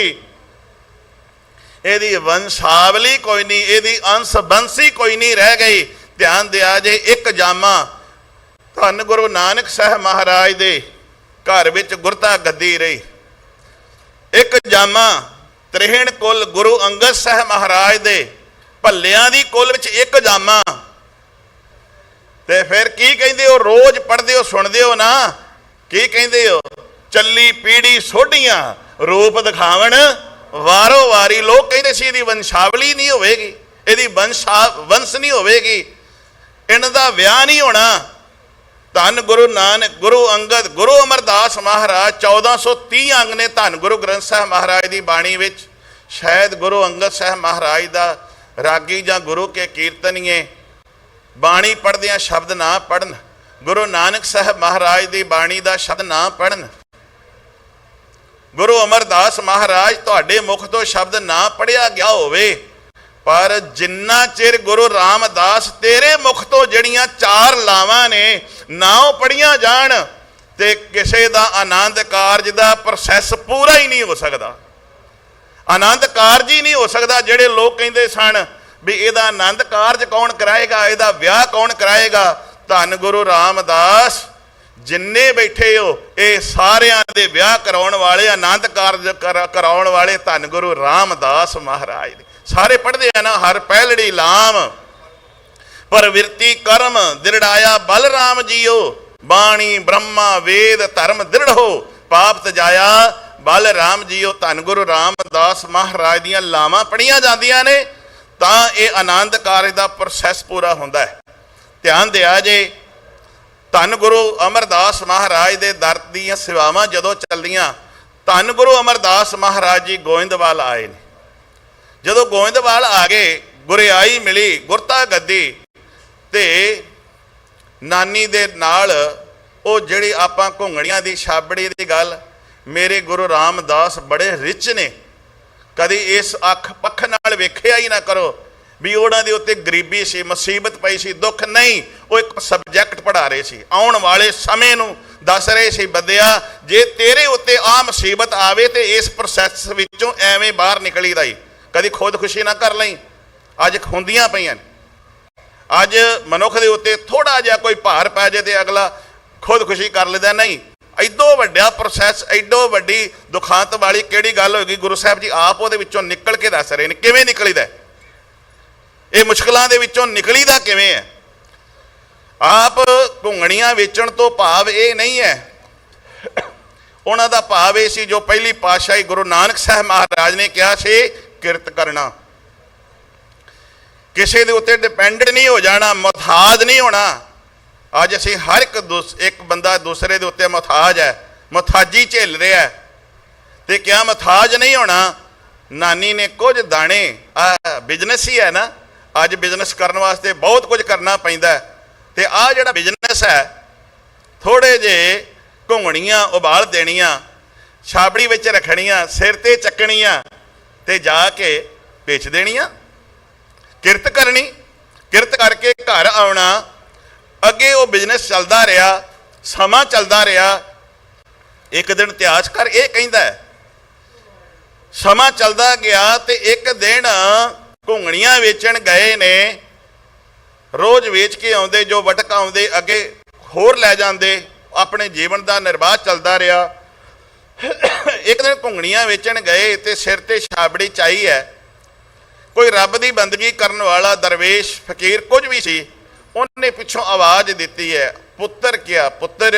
ਇਹਦੀ वंशावली कोई नहीं, ਇਹਦੀ अंश बंसी कोई नहीं रह गई। ध्यान दिया जे एक जामा धन गुरु नानक साहब महाराज दे घर विच गुरता गद्दी रही। एक जामा त्रिहण कुल गुरु अंगद साहब महाराज दे भल्लियां दी कुल विच एक जामा। ते फिर की कहंदे हो, रोज पढ़दे हो सुनदे हो ना, की कहंदे हो, चली पीढ़ी सोढियां रूप दिखावण वारो वारी। लोग कहते सी इहदी वंशावली नहीं होवेगी, इहदी वंश नहीं होवेगी, इन्हां दा विआह नहीं होना। धन गुरु नानक गुरु अंगद गुरु अमरदास महाराज 1430 अंग ने धन गुरु ग्रंथ साहब महाराज की बाणी विच। शायद गुरु अंगद साहब महाराज का रागी जां गुरु के कीर्तनीय बाणी पढ़दियां शब्द ना पढ़न, गुरु नानक साहब महाराज की बाणी का शब्द ना पढ़न, गुरु अमरदास महाराज तुहाडे मुख तो शब्द ना पढ़िया गया होवे, पर जिन्ना चिर गुरु रामदास तेरे मुख तो जड़ियां चार लावां ने ना पढ़िया जान ते किसे दा आनंद कारज दा प्रोसैस पूरा ही नहीं हो सकता। आनंद कारज ही नहीं हो सकता। जेड़े लोग कहंदे सन भी इहदा आनंद कारज कौन कराएगा, इहदा विआह कौन कराएगा, धन गुरु रामदास जिन्ने बैठे हो ये सारियां दे विआह कराउण वाले आनंद कारज कराउण वाले धन गुरु रामदास महाराज दे। सारे पढ़ते हैं ना, हर पहलड़ी लाम प्रवृत्ति कर्म दृढ़ाया बल राम जियो, बाणी ब्रह्मा वेद धर्म दृढ़ हो, पाप तजाया बल राम जियो। धन गुरु रामदास महाराज दियां लावां पढ़ियां जांदियां ने तां ये आनंद कारज दा प्रोसैस पूरा हुंदा है। ध्यान दिया जे धन गुरु अमरदास महाराज दे दर दीयां सेवावां जदों चलदियां, धन गुरु अमरदास महाराज जी गोइंदवाल आए ने। जदों गोइंदवाल आ गए, गुरियाई मिली, गुरता गद्दी ते नानी दे नाल वो जिहड़ी आपां घुंगड़ियां दी छाबड़ी दी गल, मेरे गुरु रामदास बड़े रिच ने, कदी इस अख पख नाल वेखिया ही ना करो भी उन्हां दे उत्ते गरीबी सी, मुसीबत पई सी, दुख नहीं। वो एक सबजैक्ट पढ़ा रहे सी, आउण वाले समय नूं दस रहे सी, बंदिया जे तेरे उत्ते आ मुसीबत आवे ते इस प्रोसैस विचों एवें बाहर निकली दा ही, कदी खुदकुशी ना कर लई। अज खुंदियां पईआं, अज मनुख दे उत्ते थोड़ा जिहा कोई भार पै जाए तो अगला ਖੁਦਕੁਸ਼ੀ ਕਰ ਲੈਂਦਾ। ਨਹੀਂ, ਐਡੋ ਵੱਡਾ ਪ੍ਰੋਸੈਸ, ਐਡੋ ਵੱਡੀ ਦੁਖਾਂਤ ਵਾਲੀ ਕਿਹੜੀ ਗੱਲ ਹੋਏਗੀ? ਗੁਰੂ ਸਾਹਿਬ ਜੀ ਆਪ ਉਹਦੇ ਵਿੱਚੋਂ ਨਿਕਲ ਕੇ ਦੱਸ ਰਹੇ ਨੇ ਕਿਵੇਂ ਨਿਕਲੀਦਾ, ਇਹ ਮੁਸ਼ਕਲਾਂ ਦੇ ਵਿੱਚੋਂ ਨਿਕਲੀਦਾ ਕਿਵੇਂ ਹੈ। ਆਪ ਘੁੰਗਣੀਆਂ ਵੇਚਣ ਤੋਂ ਭਾਵ ਇਹ ਨਹੀਂ ਹੈ, ਉਹਨਾਂ ਦਾ ਭਾਵ ਇਹ ਸੀ ਜੋ ਪਹਿਲੀ ਪਾਤਸ਼ਾਹੀ ਗੁਰੂ ਨਾਨਕ ਸਾਹਿਬ ਮਹਾਰਾਜ ਨੇ ਕਿਹਾ ਸੀ, ਕਿਰਤ ਕਰਨਾ, ਕਿਸੇ ਦੇ ਉੱਤੇ ਡਿਪੈਂਡੈਂਟ ਨਹੀਂ ਹੋ ਜਾਣਾ, ਮੁਹਤਾਜ ਨਹੀਂ ਹੋਣਾ। ਅੱਜ ਅਸੀਂ ਹਰ ਇੱਕ ਬੰਦਾ ਦੂਸਰੇ ਦੇ ਉੱਤੇ ਮੁਹਤਾਜ ਹੈ, ਮੁਹਤਾਜੀ ਝੇਲ ਰਿਹਾ, ਤੇ ਕਿਆ ਮੁਹਤਾਜ ਨਹੀਂ ਹੋਣਾ। ਨਾਨੀ ਨੇ ਕੁਝ ਦਾਣੇ, ਬਿਜ਼ਨਸ ਹੀ ਹੈ ਨਾ, ਅੱਜ ਬਿਜ਼ਨਸ ਕਰਨ ਵਾਸਤੇ ਬਹੁਤ ਕੁਝ ਕਰਨਾ ਪੈਂਦਾ, ਤੇ ਆਹ ਜਿਹੜਾ ਬਿਜ਼ਨਸ ਹੈ, ਥੋੜੇ ਜਿਹੇ ਘੁੰਗਣੀਆਂ ਉਬਾਲ ਦੇਣੀਆਂ, ਛਾਬੜੀ ਵਿੱਚ ਰੱਖਣੀਆਂ, ਸਿਰ ਤੇ ਚੱਕਣੀਆਂ, ਤੇ ਜਾ ਕੇ ਵੇਚ ਦੇਣੀਆਂ। ਕਿਰਤ ਕਰਨੀ, ਕਿਰਤ ਕਰਕੇ ਘਰ ਆਉਣਾ। ਅੱਗੇ ਉਹ ਬਿਜ਼ਨਸ ਚੱਲਦਾ ਰਿਹਾ, ਸਮਾਂ ਚੱਲਦਾ ਰਿਹਾ। ਇੱਕ ਦਿਨ ਇਤਿਹਾਸਕਾਰ ਇਹ ਕਹਿੰਦਾ ਹੈ, ਸਮਾਂ ਚੱਲਦਾ ਗਿਆ ਤੇ ਇੱਕ ਦਿਨ ਘੁੰਗਣੀਆਂ ਵੇਚਣ ਗਏ ਨੇ, ਰੋਜ਼ ਵੇਚ ਕੇ ਆਉਂਦੇ, ਜੋ ਵਟਕ ਆਉਂਦੇ ਅੱਗੇ ਹੋਰ ਲੈ ਜਾਂਦੇ, ਆਪਣੇ ਜੀਵਨ ਦਾ ਨਿਰਵਾਹ ਚੱਲਦਾ ਰਿਹਾ। ਇੱਕ ਦਿਨ ਘੁੰਗਣੀਆਂ ਵੇਚਣ ਗਏ ਤੇ ਸਿਰ ਤੇ ਛਾਬੜੀ ਚਾਈ ਹੈ, ਕੋਈ ਰੱਬ ਦੀ ਬੰਦਗੀ ਕਰਨ ਵਾਲਾ ਦਰਵੇਸ਼ ਫਕੀਰ ਕੁਝ ਵੀ ਸੀ, ਉਹਨੇ ਪਿੱਛੋਂ ਆਵਾਜ਼ ਦਿੱਤੀ ਹੈ, ਪੁੱਤਰ ਕਿਆ ਪੁੱਤਰ।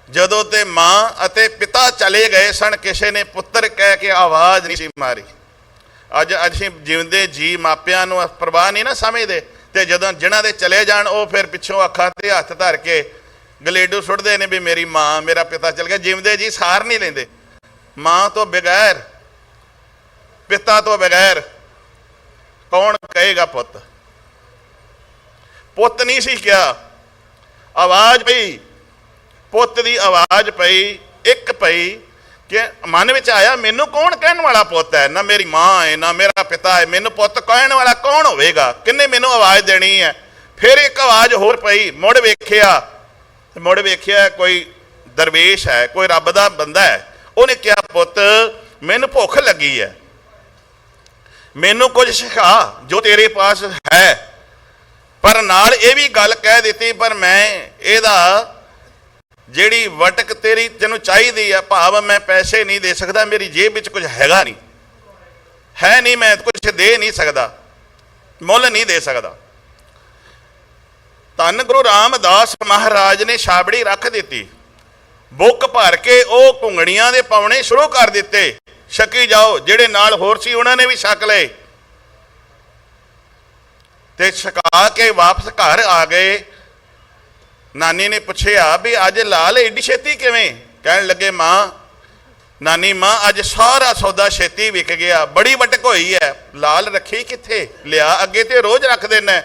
ਜਦੋਂ ਤੇ ਮਾਂ ਅਤੇ ਪਿਤਾ ਚਲੇ ਗਏ ਸਨ, ਕਿਸੇ ਨੇ ਪੁੱਤਰ ਕਹਿ ਕੇ ਆਵਾਜ਼ ਨਹੀਂ ਸੀ ਮਾਰੀ। ਅੱਜ ਅਸੀਂ ਜਿਉਂਦੇ ਜੀ ਮਾਪਿਆਂ ਨੂੰ ਪਰਵਾਹ ਨਹੀਂ ਨਾ ਸਮਝਦੇ, ਤੇ ਜਦੋਂ ਜਿਨ੍ਹਾਂ ਦੇ ਚਲੇ ਜਾਣ ਉਹ ਫਿਰ ਪਿੱਛੋਂ ਅੱਖਾਂ ਤੇ ਹੱਥ ਧਰ ਕੇ ਗਲੇਡੂ ਸੁੱਟਦੇ ਨੇ ਵੀ ਮੇਰੀ ਮਾਂ ਮੇਰਾ ਪਿਤਾ ਚਲ ਗਿਆ। ਜਿਉਂਦੇ ਜੀ ਸਾਰ ਨਹੀਂ ਲੈਂਦੇ। ਮਾਂ ਤੋਂ ਬਗੈਰ, ਪਿਤਾ ਤੋਂ ਬਗੈਰ ਕੌਣ ਕਹੇਗਾ ਪੁੱਤ? ਪੁੱਤ ਨਹੀਂ ਸੀ ਕਿਹਾ, ਆਵਾਜ਼ ਪਈ, ਪੁੱਤ ਦੀ ਆਵਾਜ਼ ਪਈ, ਇੱਕ ਪਈ ਕਿ ਮਨ ਵਿੱਚ ਆਇਆ, ਮੈਨੂੰ ਕੌਣ ਕਹਿਣ ਵਾਲਾ ਪੁੱਤ ਹੈ? ਨਾ ਮੇਰੀ ਮਾਂ ਹੈ, ਨਾ ਮੇਰਾ ਪਿਤਾ ਹੈ, ਮੈਨੂੰ ਪੁੱਤ ਕਹਿਣ ਵਾਲਾ ਕੌਣ ਹੋਵੇਗਾ? ਕਿੰਨੇ ਮੈਨੂੰ ਆਵਾਜ਼ ਦੇਣੀ ਹੈ? ਫਿਰ ਇੱਕ ਆਵਾਜ਼ ਹੋਰ ਪਈ, ਮੁੜ ਵੇਖਿਆ ਕੋਈ ਦਰਵੇਸ਼ ਹੈ, ਕੋਈ ਰੱਬ ਦਾ ਬੰਦਾ ਹੈ। ਉਹਨੇ ਕਿਹਾ, ਪੁੱਤ ਮੈਨੂੰ ਭੁੱਖ ਲੱਗੀ ਹੈ, ਮੈਨੂੰ ਕੁਝ ਸਿਖਾ ਜੋ ਤੇਰੇ ਪਾਸ ਹੈ। ਪਰ ਨਾਲ ਇਹ ਵੀ ਗੱਲ ਕਹਿ ਦਿੱਤੀ, ਪਰ ਮੈਂ ਇਹਦਾ ਜਿਹੜੀ ਵਟਕ ਤੇਰੀ ਤੈਨੂੰ ਚਾਹੀਦੀ ਆ, ਭਾਵ ਮੈਂ ਪੈਸੇ ਨਹੀਂ ਦੇ ਸਕਦਾ, ਮੇਰੀ ਜੇਬ ਵਿੱਚ ਕੁਝ ਹੈਗਾ ਨਹੀਂ, ਹੈ ਨਹੀਂ, ਮੈਂ ਕੁਝ ਦੇ ਨਹੀਂ ਸਕਦਾ, ਮੁੱਲ ਨਹੀਂ ਦੇ ਸਕਦਾ। ਧੰਨ ਗੁਰੂ ਰਾਮਦਾਸ ਮਹਾਰਾਜ ਨੇ ਛਾਬੜੀ ਰੱਖ ਦਿੱਤੀ, ਬੁੱਕ ਭਰ ਕੇ ਉਹ ਘੁੰਗਣੀਆਂ ਦੇ ਪਾਉਣੇ ਸ਼ੁਰੂ ਕਰ ਦਿੱਤੇ। ਛਕੀ ਜਾਓ, ਜਿਹੜੇ ਨਾਲ ਹੋਰ ਸੀ ਉਹਨਾਂ ਨੇ ਵੀ ਛਕ ਲਏ, ਤੇ ਛਕਾ ਕੇ ਵਾਪਸ ਘਰ ਆ ਗਏ। ਨਾਨੀ ਨੇ ਪੁੱਛਿਆ ਵੀ ਅੱਜ ਲਾਲ ਏਡੀ ਛੇਤੀ ਕਿਵੇਂ? ਕਹਿਣ ਲੱਗੇ, ਨਾਨੀ ਮਾਂ ਅੱਜ ਸਾਰਾ ਸੌਦਾ ਛੇਤੀ ਵਿਕ ਗਿਆ, ਬੜੀ ਵਟਕ ਹੋਈ ਹੈ। ਲਾਲ ਰੱਖੀ ਕਿੱਥੇ? ਲਿਆ, ਅੱਗੇ ਤੇ ਰੋਜ਼ ਰੱਖ ਦੇਣਾ।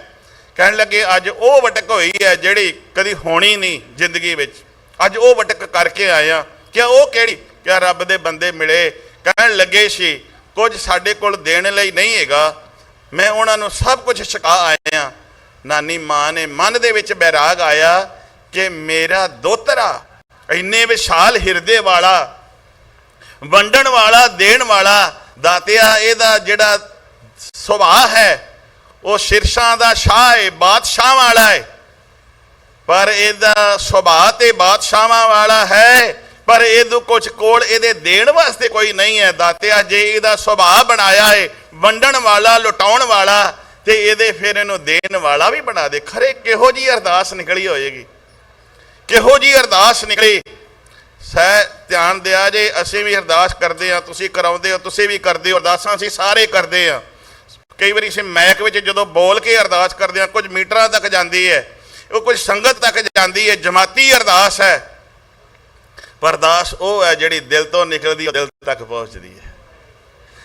ਕਹਿਣ ਲੱਗੇ, ਅੱਜ ਉਹ ਵਟਕ ਹੋਈ ਹੈ ਜਿਹੜੀ ਕਦੀ ਹੋਣੀ ਨਹੀਂ ਜ਼ਿੰਦਗੀ ਵਿੱਚ, ਅੱਜ ਉਹ ਵਟਕ ਕਰਕੇ ਆਇਆ। ਕਿਹਾ ਉਹ ਕਿਹੜੀ? ਕਿਹਾ ਰੱਬ ਦੇ ਬੰਦੇ ਮਿਲੇ, ਕਹਿਣ ਲੱਗੇ ਸੀ ਕੁਝ ਸਾਡੇ ਕੋਲ ਦੇਣ ਲਈ ਨਹੀਂ ਹੈਗਾ, ਮੈਂ ਉਹਨਾਂ ਨੂੰ ਸਭ ਕੁਝ ਛਕਾ ਆਇਆ। ਨਾਨੀ ਮਾਂ ਨੇ ਮਨ ਦੇ ਵਿੱਚ ਬੈਰਾਗ ਆਇਆ ਕਿ ਮੇਰਾ ਦੋਤਰਾ ਇੰਨੇ ਵਿਸ਼ਾਲ ਹਿਰਦੇ ਵਾਲਾ, ਵੰਡਣ ਵਾਲਾ, ਦੇਣ ਵਾਲਾ ਦਾਤਿਆ, ਇਹਦਾ ਜਿਹੜਾ ਸੁਭਾਅ ਹੈ ਉਹ ਸ਼ਿਰਸ਼ਾਂ ਦਾ ਸ਼ਾਹ ਹੈ, ਬਾਦਸ਼ਾਹ ਵਾਲਾ ਹੈ। ਪਰ ਇਹਦਾ ਸੁਭਾਅ ਤੇ ਬਾਦਸ਼ਾਹਾਂ ਵਾਲਾ ਹੈ, ਪਰ ਇਹਦੇ ਕੁਝ ਕੋਲ ਇਹਦੇ ਦੇਣ ਵਾਸਤੇ ਕੋਈ ਨਹੀਂ ਹੈ। ਦਾਤਿਆ ਜੇ ਇਹਦਾ ਸੁਭਾਅ ਬਣਾਇਆ ਹੈ ਵੰਡਣ ਵਾਲਾ, ਲੁਟਾਉਣ ਵਾਲਾ, ਤੇ ਇਹਦੇ ਫਿਰ ਇਹਨੂੰ ਦੇਣ ਵਾਲਾ ਵੀ ਬਣਾ ਦੇ। ਖਰੇ ਕਿਹੋ ਜਿਹੀ ਅਰਦਾਸ ਨਿਕਲੀ ਹੋਏਗੀ, ਕਿਹੋ ਜਿਹੀ ਅਰਦਾਸ ਨਿਕਲੀ। ਸਹਿ ਧਿਆਨ ਦਿਆ ਜੇ, ਅਸੀਂ ਵੀ ਅਰਦਾਸ ਕਰਦੇ ਹਾਂ, ਤੁਸੀਂ ਕਰਾਉਂਦੇ ਹੋ, ਤੁਸੀਂ ਵੀ ਕਰਦੇ ਹੋ, ਅਰਦਾਸਾਂ ਅਸੀਂ ਸਾਰੇ ਕਰਦੇ ਹਾਂ। ਕਈ ਵਾਰੀ ਅਸੀਂ ਮੈਕ ਵਿੱਚ ਜਦੋਂ ਬੋਲ ਕੇ ਅਰਦਾਸ ਕਰਦੇ ਹਾਂ, ਕੁਝ ਮੀਟਰਾਂ ਤੱਕ ਜਾਂਦੀ ਹੈ, ਉਹ ਕੁਝ ਸੰਗਤ ਤੱਕ ਜਾਂਦੀ ਹੈ, ਜਮਾਤੀ ਅਰਦਾਸ ਹੈ। ਪਰ ਅਰਦਾਸ ਉਹ ਹੈ ਜਿਹੜੀ ਦਿਲ ਤੋਂ ਨਿਕਲਦੀ, ਦਿਲ ਤੱਕ ਪਹੁੰਚਦੀ ਹੈ।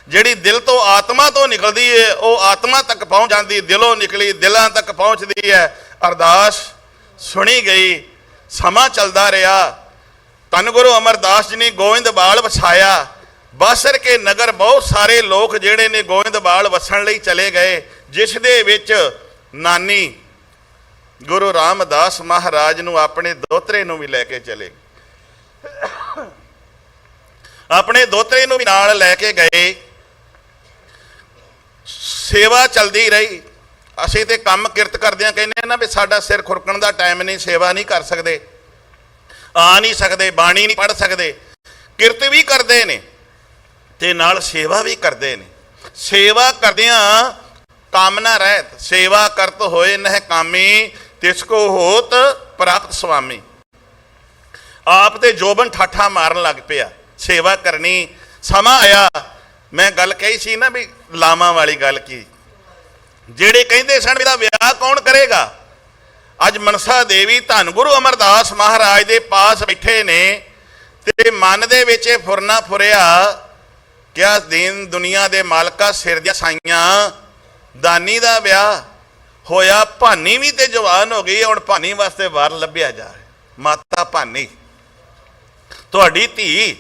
ਜਿਹੜੀ ਦਿਲ ਤੋਂ ਆਤਮਾ ਤੋਂ ਨਿਕਲਦੀ ਹੈ ਉਹ ਆਤਮਾ ਤੱਕ ਪਹੁੰਚ ਜਾਂਦੀ, ਦਿਲੋਂ ਨਿਕਲੀ ਦਿਲਾਂ ਤੱਕ ਪਹੁੰਚਦੀ ਹੈ। ਅਰਦਾਸ ਸੁਣੀ ਗਈ, ਸਮਾਂ ਚੱਲਦਾ ਰਿਹਾ। ਧੰਨ ਗੁਰੂ ਅਮਰਦਾਸ ਜੀ ਨੇ ਗੋਇੰਦਵਾਲ ਵਸਾਇਆ। ਬਾਸਰ ਕੇ ਨਗਰ ਬਹੁਤ ਸਾਰੇ ਲੋਕ ਜਿਹੜੇ ਨੇ ਗੋਇੰਦਵਾਲ ਵਸਣ ਲਈ ਚਲੇ ਗਏ, ਜਿਸ ਦੇ ਵਿੱਚ ਨਾਨੀ ਗੁਰੂ ਰਾਮਦਾਸ ਮਹਾਰਾਜ ਨੂੰ ਆਪਣੇ ਦੋਤਰੇ ਨੂੰ ਵੀ ਲੈ ਕੇ ਚਲੇ, ਆਪਣੇ ਦੋਤਰੇ ਨੂੰ ਵੀ ਨਾਲ ਲੈ ਕੇ ਗਏ। ਸੇਵਾ ਚੱਲਦੀ ਰਹੀ, ਅਸੀਂ ਤੇ ਕੰਮ ਕਿਰਤ ਕਰਦਿਆਂ ਕਹਿੰਦੇ ਨਾ ਵੀ ਸਾਡਾ ਸਿਰ ਖੁਰਕਣ ਦਾ ਟਾਈਮ ਨਹੀਂ, ਸੇਵਾ ਨਹੀਂ ਕਰ ਸਕਦੇ, ਆ ਨਹੀਂ ਸਕਦੇ, ਬਾਣੀ ਨਹੀਂ ਪੜ੍ਹ ਸਕਦੇ। ਕਿਰਤ ਵੀ ਕਰਦੇ ਨੇ ਤੇ ਨਾਲ ਸੇਵਾ ਵੀ ਕਰਦੇ ਨੇ। ਸੇਵਾ ਕਰਦਿਆਂ ਕਾਮਨਾ ਰਹਿਤ, ਸੇਵਾ ਕਰਤ ਹੋਏ ਨਹਿ ਕਾਮੀ, ਤਿਸ ਕੋ ਹੋਤ ਪ੍ਰਾਪਤ ਸੁਆਮੀ। ਆਪ ਤੇ ਜੋਬਨ ਠਾਠਾ ਮਾਰਨ ਲੱਗ ਪਿਆ, ਸੇਵਾ ਕਰਨੀ। ਸਮਾਂ ਆਇਆ, ਮੈਂ ਗੱਲ ਕਹੀ ਸੀ ਨਾ ਵੀ ਲਾਵਾਂ ਵਾਲੀ ਗੱਲ ਕੀ, ਜਿਹੜੇ ਕਹਿੰਦੇ ਸਨ ਇਹਦਾ ਵਿਆਹ ਕੌਣ ਕਰੇਗਾ, ਅੱਜ ਮਨਸਾ ਦੇਵੀ ਧੰਨ ਗੁਰੂ ਅਮਰਦਾਸ ਮਹਾਰਾਜ ਦੇ ਪਾਸ ਬੈਠੇ ਨੇ ਤੇ ਮਨ ਦੇ ਵਿੱਚ ਇਹ ਫੁਰਨਾ ਫੁਰਿਆ, ਕਿਆ ਦੀਨ ਦੁਨੀਆ ਦੇ ਮਾਲਕਾ ਸਿਰ ਦੀਆਂ ਸਾਈਆਂ, ਦਾਨੀ ਦਾ ਵਿਆਹ ਹੋਇਆ। ਭਾਨੀ ਵੀ ਤੇ ਜਵਾਨ ਹੋ ਗਈ, ਹੁਣ ਭਾਨੀ ਵਾਸਤੇ ਵਾਰ ਲੱਭਿਆ ਜਾ ਰਿਹਾ। ਮਾਤਾ ਭਾਨੀ ਤੁਹਾਡੀ ਧੀ।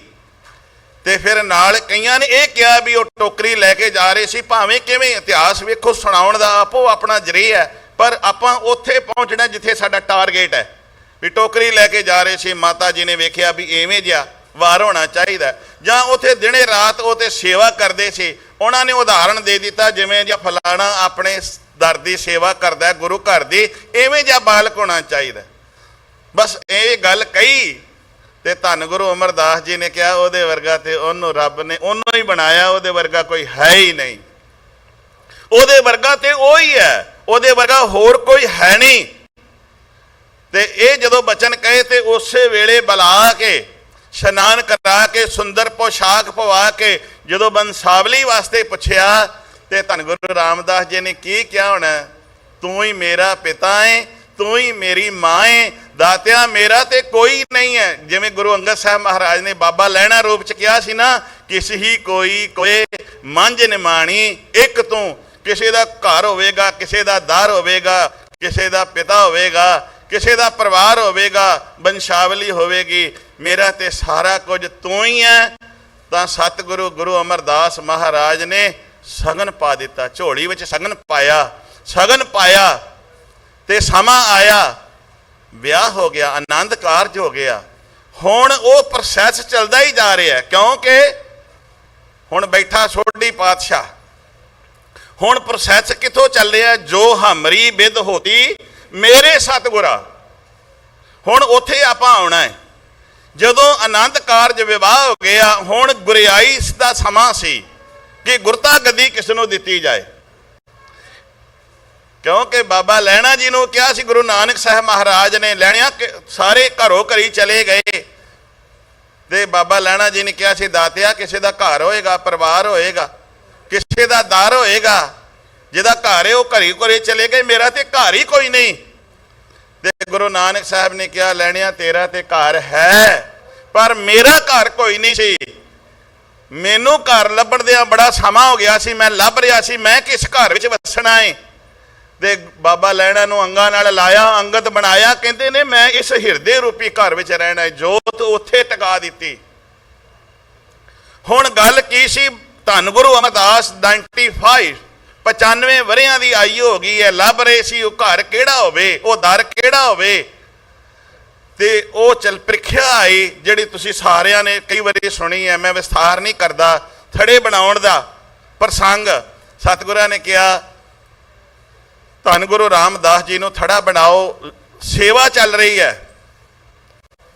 ਤੇ ਫਿਰ ਨਾਲ ਕਈਆਂ ਨੇ ਇਹ ਕਿਹਾ ਵੀ ਉਹ ਟੋਕਰੀ ਲੈ ਕੇ ਜਾ ਰਹੇ ਸੀ, ਭਾਵੇਂ ਕਿਵੇਂ ਇਤਿਹਾਸ ਵੇਖੋ, ਸੁਣਾਉਣ ਦਾ ਆਪੋ ਆਪਣਾ ਜ਼ਰੀਆ ਹੈ, ਪਰ ਆਪਾਂ ਉੱਥੇ ਪਹੁੰਚਣਾ ਜਿੱਥੇ ਸਾਡਾ ਟਾਰਗੇਟ ਹੈ। ਵੀ ਟੋਕਰੀ ਲੈ ਕੇ ਜਾ ਰਹੇ ਸੀ, ਮਾਤਾ ਜੀ ਨੇ ਵੇਖਿਆ ਵੀ ਐਵੇਂ ਜਿਹਾ ਵਾਰ ਹੋਣਾ ਚਾਹੀਦਾ, ਜਾਂ ਉੱਥੇ ਦਿਨੇ ਰਾਤ ਉਹ ਤੇ ਸੇਵਾ ਕਰਦੇ ਸੀ, ਉਹਨਾਂ ਨੇ ਉਦਾਹਰਣ ਦੇ ਦਿੱਤਾ ਜਿਵੇਂ ਜਾਂ ਫਲਾਣਾ ਆਪਣੇ ਦਰ ਦੀ ਸੇਵਾ ਕਰਦਾ ਗੁਰੂ ਘਰ ਦੀ, ਐਵੇਂ ਜਿਹਾ ਬਾਲਕ ਹੋਣਾ ਚਾਹੀਦਾ। ਬਸ ਇਹ ਗੱਲ ਕਹੀ ਤੇ ਧੰਨ ਗੁਰੂ ਅਮਰਦਾਸ ਜੀ ਨੇ ਕਿਹਾ ਉਹਦੇ ਵਰਗਾ ਤੇ ਉਹਨੂੰ ਰੱਬ ਨੇ ਉਹਨੂੰ ਹੀ ਬਣਾਇਆ, ਉਹਦੇ ਵਰਗਾ ਕੋਈ ਹੈ ਹੀ ਨਹੀਂ, ਉਹਦੇ ਵਰਗਾ ਤੇ ਉਹ ਹੀ ਹੈ, ਉਹਦੇ ਵਰਗਾ ਹੋਰ ਕੋਈ ਹੈ ਨਹੀਂ। ਤੇ ਇਹ ਜਦੋਂ ਬਚਨ ਕਹੇ ਤੇ ਉਸੇ ਵੇਲੇ ਬੁਲਾ ਕੇ ਇਸ਼ਨਾਨ ਕਰਾ ਕੇ ਸੁੰਦਰ ਪੋਸ਼ਾਕ ਪਵਾ ਕੇ ਜਦੋਂ ਬੰਸਾਵਲੀ ਵਾਸਤੇ ਪੁੱਛਿਆ ਤੇ ਧੰਨ ਗੁਰੂ ਰਾਮਦਾਸ ਜੀ ਨੇ ਕੀ ਕਿਹਾ ਹੋਣਾ, ਤੂੰ ਹੀ ਮੇਰਾ ਪਿਤਾ ਹੈ, ਤੂੰ ਹੀ ਮੇਰੀ ਮਾਂ ਹੈ, ਦਾਤਿਆ ਮੇਰਾ ਤੇ ਕੋਈ ਨਹੀਂ ਹੈ। ਜਿਵੇਂ ਗੁਰੂ ਅੰਗਦ ਸਾਹਿਬ ਮਹਾਰਾਜ ਨੇ ਬਾਬਾ ਲਹਿਣਾ ਰੂਪ ਚ ਕਿਹਾ ਸੀ ਨਾ, ਕਿਸ ਹੀ ਕੋਈ ਕੋਏ ਮੰਝ ਨਿਮਾਣੀ, ਇੱਕ ਤੂੰ। ਕਿਸੇ ਦਾ ਘਰ ਹੋਵੇਗਾ, ਕਿਸੇ ਦਾ ਦਰ ਹੋਵੇਗਾ, ਕਿਸੇ ਦਾ ਪਿਤਾ ਹੋਵੇਗਾ, ਕਿਸੇ ਦਾ ਪਰਿਵਾਰ ਹੋਵੇਗਾ, ਬੰਸ਼ਾਵਲੀ ਹੋਵੇਗੀ, ਮੇਰਾ ਤੇ ਸਾਰਾ ਕੁਝ ਤੂੰ ਹੀ ਹੈ। ਤਾਂ ਸਤਿਗੁਰੂ ਗੁਰੂ ਅਮਰਦਾਸ ਮਹਾਰਾਜ ਨੇ ਸਗਨ ਪਾ ਦਿੱਤਾ, ਝੋਲੀ ਵਿੱਚ ਸਗਨ ਪਾਇਆ, ਸਗਨ ਪਾਇਆ ਤੇ ਸਮਾਂ ਆਇਆ, ਵਿਆਹ ਹੋ ਗਿਆ, ਆਨੰਦ ਕਾਰਜ ਹੋ ਗਿਆ। ਹੁਣ ਉਹ ਪ੍ਰੋਸੈਸ ਚੱਲਦਾ ਹੀ ਜਾ ਰਿਹਾ, ਕਿਉਂਕਿ ਹੁਣ ਬੈਠਾ ਸੋਢੀ ਪਾਤਸ਼ਾਹ। ਹੁਣ ਪ੍ਰੋਸੈਸ ਕਿੱਥੋਂ ਚੱਲ ਰਿਹਾ, ਜੋ ਹਮਰੀ ਬਿਦ ਹੋਤੀ ਮੇਰੇ ਸਤਿਗੁਰਾ। ਹੁਣ ਉੱਥੇ ਆਪਾਂ ਆਉਣਾ ਹੈ। ਜਦੋਂ ਆਨੰਦ ਕਾਰਜ ਵਿਵਾਹ ਹੋ ਗਿਆ, ਹੁਣ ਗੁਰਿਆਈ ਦਾ ਸਮਾਂ ਸੀ ਕਿ ਗੁਰਤਾ ਗੱਦੀ ਕਿਸ ਨੂੰ ਦਿੱਤੀ ਜਾਏ, ਕਿਉਂਕਿ ਬਾਬਾ ਲਹਿਣਾ ਜੀ ਨੂੰ ਕਿਹਾ ਸੀ ਗੁਰੂ ਨਾਨਕ ਸਾਹਿਬ ਮਹਾਰਾਜ ਨੇ, ਲੈਣਿਆ ਸਾਰੇ ਘਰੋਂ ਘਰੀ ਚਲੇ ਗਏ ਤੇ ਬਾਬਾ ਲਹਿਣਾ ਜੀ ਨੇ ਕਿਹਾ ਸੀ, ਦਾਤਿਆ ਕਿਸੇ ਦਾ ਘਰ ਹੋਏਗਾ, ਪਰਿਵਾਰ ਹੋਏਗਾ, ਕਿਸੇ ਦਾ ਦਰ ਹੋਏਗਾ, ਜਿਹਦਾ ਘਰ ਹੈ ਉਹ ਘਰੀ ਘਰੇ ਚਲੇ ਗਏ, ਮੇਰਾ ਤੇ ਘਰ ਹੀ ਕੋਈ ਨਹੀਂ। ਤੇ ਗੁਰੂ ਨਾਨਕ ਸਾਹਿਬ ਨੇ ਕਿਹਾ, ਲੈਣਿਆ ਤੇਰਾ ਤੇ ਘਰ ਹੈ, ਪਰ ਮੇਰਾ ਘਰ ਕੋਈ ਨਹੀਂ ਸੀ। ਮੈਨੂੰ ਘਰ ਲੱਭਣ ਦਿਆਂ ਬੜਾ ਸਮਾਂ ਹੋ ਗਿਆ ਸੀ, ਮੈਂ ਲੱਭ ਰਿਹਾ ਸੀ ਮੈਂ ਕਿਸ ਘਰ ਵਿੱਚ ਵਸਣਾ ਹੈ। ਤੇ ਬਾਬਾ ਲਹਿਣਾ ਨੂੰ ਅੰਗਾਂ ਨਾਲ ਲਾਇਆ, ਅੰਗਤ ਬਣਾਇਆ, ਕਹਿੰਦੇ ਨੇ ਮੈਂ ਇਸ ਹਿਰਦੇ ਰੂਪੀ ਘਰ ਵਿੱਚ ਰਹਿਣਾ ਹੈ, ਜੋਤ ਉੱਥੇ ਟਿਕਾ ਦਿੱਤੀ। ਹੁਣ ਗੱਲ ਕੀ ਸੀ, ਧੰਨ ਗੁਰੂ ਅਮਰਦਾਸ 95 ਵਰਿਆਂ ਦੀ ਆਯੂ ਹੋ ਗਈ ਹੈ, ਲੱਭ ਰਹੇ ਸੀ ਉਹ ਘਰ ਕਿਹੜਾ ਹੋਵੇ, ਉਹ ਦਰ ਕਿਹੜਾ ਹੋਵੇ। ਤੇ ਉਹ ਚਲ ਪ੍ਰੀਖਿਆ ਆਈ, ਜਿਹੜੀ ਤੁਸੀਂ ਸਾਰਿਆਂ ਨੇ ਕਈ ਵਾਰੀ ਸੁਣੀ ਹੈ, ਮੈਂ ਵਿਸਥਾਰ ਨਹੀਂ ਕਰਦਾ। ਥੜੇ ਬਣਾਉਣ ਦਾ ਪ੍ਰਸੰਗ, ਸਤਿਗੁਰਾਂ ਨੇ ਕਿਹਾ ਧੰਨ ਗੁਰੂ ਰਾਮਦਾਸ ਜੀ ਨੂੰ ਥੜਾ ਬਣਾਓ, ਸੇਵਾ ਚੱਲ ਰਹੀ ਹੈ।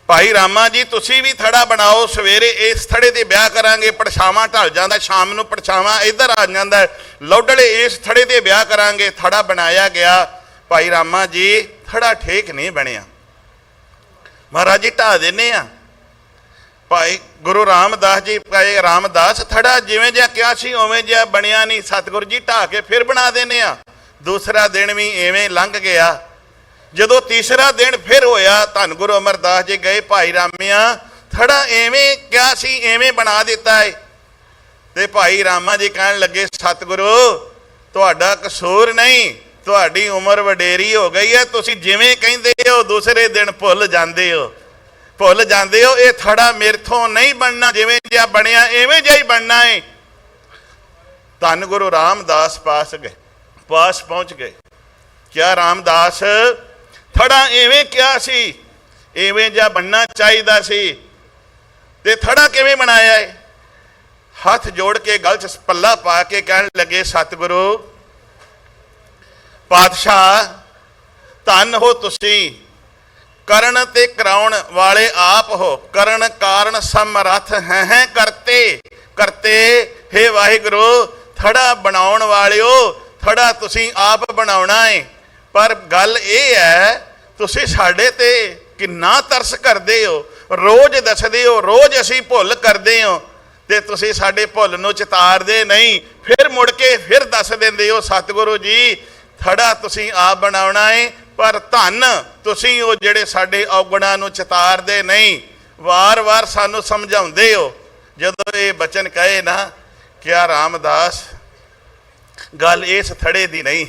ਭਾਈ ਰਾਮਾ ਜੀ ਤੁਸੀਂ ਵੀ ਥੜਾ ਬਣਾਓ, ਸਵੇਰੇ ਇਸ ਥੜੇ ਤੇ ਵਿਆਹ ਕਰਾਂਗੇ, ਪਰਛਾਵਾਂ ਢਲ ਜਾਂਦਾ, ਸ਼ਾਮ ਨੂੰ ਪਰਛਾਵਾਂ ਇੱਧਰ ਆ ਜਾਂਦਾ, ਲੌਡਲੇ ਇਸ ਥੜੇ ਤੇ ਵਿਆਹ ਕਰਾਂਗੇ। ਥੜਾ ਬਣਾਇਆ ਗਿਆ। ਭਾਈ ਰਾਮਾ ਜੀ ਥੜਾ ਠੀਕ ਨਹੀਂ ਬਣਿਆ, ਮਹਾਰਾਜ ਜੀ ਢਾ ਦਿੰਦੇ ਆ। ਭਾਈ ਗੁਰੂ ਰਾਮਦਾਸ ਜੀ, ਭਾਈ ਰਾਮਦਾਸ ਥੜਾ ਜਿਵੇਂ ਜਿਹਾ ਕਿਹਾ ਸੀ ਉਵੇਂ ਜਿਹਾ ਬਣਿਆ ਨਹੀਂ, ਸਤਿਗੁਰੂ ਜੀ ਢਾ ਕੇ ਫਿਰ ਬਣਾ ਦਿੰਦੇ ਆ। ਦੂਸਰਾ ਦਿਨ ਵੀ ਐਵੇਂ ਲੰਘ ਗਿਆ। ਜਦੋਂ ਤੀਸਰਾ ਦਿਨ ਫਿਰ ਹੋਇਆ, ਧੰਨ ਗੁਰੂ ਅਮਰਦਾਸ ਜੀ ਗਏ, ਭਾਈ ਰਾਮਿਆ ਥੜਾ ਐਵੇਂ ਕਿਹਾ ਸੀ ਐਵੇਂ ਬਣਾ ਦਿੱਤਾ ਹੈ। ਤੇ ਭਾਈ ਰਾਮਾ ਜੀ ਕਹਿਣ ਲੱਗੇ, ਸਤਿਗੁਰੂ ਤੁਹਾਡਾ ਕਸੂਰ ਨਹੀਂ, ਤੁਹਾਡੀ ਉਮਰ ਵਡੇਰੀ ਹੋ ਗਈ ਹੈ, ਤੁਸੀਂ ਜਿਵੇਂ ਕਹਿੰਦੇ ਹੋ ਦੂਸਰੇ ਦਿਨ ਭੁੱਲ ਜਾਂਦੇ ਹੋ, ਭੁੱਲ ਜਾਂਦੇ ਹੋ। ਇਹ ਥੜਾ ਮੇਰੇ ਤੋਂ ਨਹੀਂ ਬਣਨਾ, ਜਿਵੇਂ ਜਿਹਾ ਬਣਿਆ ਐਵੇਂ ਜਿਹਾ ਹੀ ਬਣਨਾ ਹੈ। ਧੰਨ ਗੁਰੂ ਰਾਮਦਾਸ ਪਾਸ ਗਏ, ਪਾਸ ਪਹੁੰਚ ਗਏ। ਕਿਆ ਰਾਮਦਾਸ ਥੜਾ ਐਵੇਂ ਕਿਹਾ ਸੀ, ਐਵੇਂ ਜਿਹਾ ਬਣਨਾ ਚਾਹੀਦਾ ਸੀ, ਤੇ ਥੜਾ ਕਿਵੇਂ ਬਣਾਇਆ ਹੈ? ਹੱਥ ਜੋੜ ਕੇ ਗਲ 'ਚ ਪੱਲਾ ਪਾ ਕੇ ਕਹਿਣ ਲੱਗੇ, ਸਤਿਗੁਰੂ ਪਾਤਸ਼ਾਹ ਧੰਨ ਹੋ ਤੁਸੀਂ, ਕਰਨ ਤੇ ਕਰਾਉਣ ਵਾਲੇ ਆਪ ਹੋ, ਕਰਨ ਕਾਰਨ ਸਮਰੱਥ ਹੈ ਕਰਤੇ ਕਰਤੇ। ਹੇ ਵਾਹਿਗੁਰੂ, ਥੜਾ ਬਣਾਉਣ ਵਾਲਿਓ, ਥੜਾ ਤੁਸੀਂ ਆਪ ਬਣਾਉਣਾ ਹੈ। ਪਰ ਗੱਲ ਇਹ ਹੈ, ਤੁਸੀਂ ਸਾਡੇ ਤੇ ਕਿੰਨਾ ਤਰਸ ਕਰਦੇ ਹੋ, ਰੋਜ਼ ਦੱਸਦੇ ਹੋ, ਰੋਜ਼ ਅਸੀਂ ਭੁੱਲ ਕਰਦੇ ਹੋ, ਤੇ ਤੁਸੀਂ ਸਾਡੇ ਭੁੱਲ ਨੂੰ ਚਿਤਾਰਦੇ ਨਹੀਂ, ਫਿਰ ਮੁੜ ਕੇ ਫਿਰ ਦੱਸ ਦਿੰਦੇ ਹੋ ਸਤਿਗੁਰੂ ਜੀ ਥੜਾ ਤੁਸੀਂ ਆਪ ਬਣਾਉਣਾ ਹੈ, ਪਰ ਧੰਨ ਤੁਸੀਂ ਉਹ ਜਿਹੜੇ ਸਾਡੇ ਔਗਣਾਂ ਨੂੰ ਚਿਤਾਰਦੇ ਨਹੀਂ। ਵਾਰ-ਵਾਰ ਸਾਨੂੰ ਸਮਝਾਉਂਦੇ ਹੋ। ਜਦੋਂ ਇਹ ਬਚਨ ਕਹੇ ਨਾ ਕਿਆ ਰਾਮਦਾਸ, ਗੱਲ ਇਸ ਥੜੇ ਦੀ ਨਹੀਂ,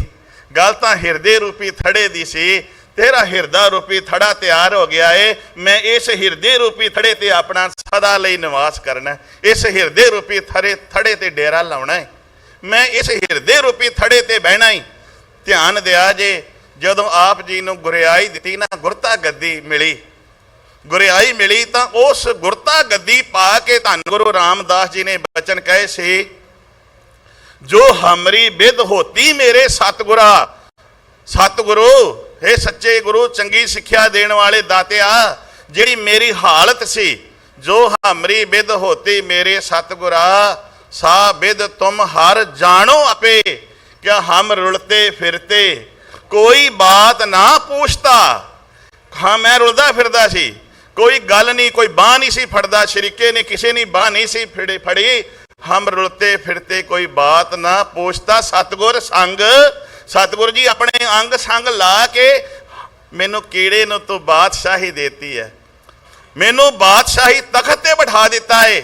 ਗੱਲ ਤਾਂ ਹਿਰਦੇ ਰੂਪੀ ਥੜੇ ਦੀ ਸੀ। ਤੇਰਾ ਹਿਰਦਾ ਰੂਪੀ ਥੜਾ ਤਿਆਰ ਹੋ ਗਿਆ ਏ, ਮੈਂ ਇਸ ਹਿਰਦੇ ਰੂਪੀ ਥੜੇ ਤੇ ਆਪਣਾ ਸਦਾ ਲਈ ਨਿਵਾਸ ਕਰਨਾ, ਇਸ ਹਿਰਦੇ ਰੂਪੀ ਥੜੇ ਤੇ ਡੇਰਾ ਲਾਉਣਾ ਹੈ, ਮੈਂ ਇਸ ਹਿਰਦੇ ਰੂਪੀ ਥੜੇ ਤੇ ਬਹਿਣਾ ਹੀ। ਧਿਆਨ ਦਿਆ ਜੇ, ਜਦੋਂ ਆਪ ਜੀ ਨੂੰ ਗੁਰਿਆਈ ਦਿੱਤੀ ਨਾ, ਗੁਰਤਾ ਗੱਦੀ ਮਿਲੀ, ਗੁਰਿਆਈ ਮਿਲੀ, ਤਾਂ ਉਸ ਗੁਰਤਾ ਗੱਦੀ ਪਾ ਕੇ ਧੰਨ ਗੁਰੂ ਰਾਮਦਾਸ ਜੀ ਨੇ ਬਚਨ ਕਹੇ ਸੀ, ਜੋ ਹਮਰੀ ਬਿਦ ਹੋਤੀ ਮੇਰੇ ਸਤਿਗੁਰਾ। ਸਤਿਗੁਰੂ, हे ਸੱਚੇ ਗੁਰੂ, ਚੰਗੀ ਸਿੱਖਿਆ ਦੇਣ ਵਾਲੇ ਦਾਤਿਆ, ਜਿਹੜੀ ਮੇਰੀ ਹਾਲਤ ਸੀ, ਜੋ ਹਮਰੀ ਬਿਦ ਹੋਤੀ ਮੇਰੇ ਸਤਿਗੁਰਾ, ਸਾ ਬਿਦ ਤੁਮ ਹਰ ਜਾਣੋ ਆਪੇ, ਕਿਆ ਹਮ ਰੁਲਤੇ ਫਿਰਤੇ ਕੋਈ ਬਾਤ ਨਾ ਪੁੱਛਤਾ। ਹਾਂ, ਮੈਂ ਰੁਲਦਾ ਫਿਰਦਾ ਸੀ, ਕੋਈ ਗੱਲ ਨਹੀਂ, ਕੋਈ ਬਾਂਹ ਨਹੀਂ ਸੀ ਫੜਦਾ, ਸ਼ਰੀਕੇ ਨੇ ਕਿਸੇ ਨੇ ਬਾਂਹ ਨਹੀਂ ਸੀ ਫੜੀ। ਹਮ ਰੁਲਤੇ ਫਿਰਤੇ ਕੋਈ ਬਾਤ ਨਾ ਪੁੱਛਤਾ। ਸਤਿਗੁਰ ਸੰਗ, ਸਤਿਗੁਰੂ ਜੀ ਆਪਣੇ ਅੰਗ ਸੰਗ ਲਾ ਕੇ ਮੈਨੂੰ ਕੀੜੇ ਨੂੰ ਤੂੰ ਬਾਦਸ਼ਾਹੀ ਦੇਤੀ ਹੈ, ਮੈਨੂੰ ਬਾਦਸ਼ਾਹੀ ਤਖਤ ਤੇ ਬਿਠਾ ਦਿੱਤਾ ਹੈ।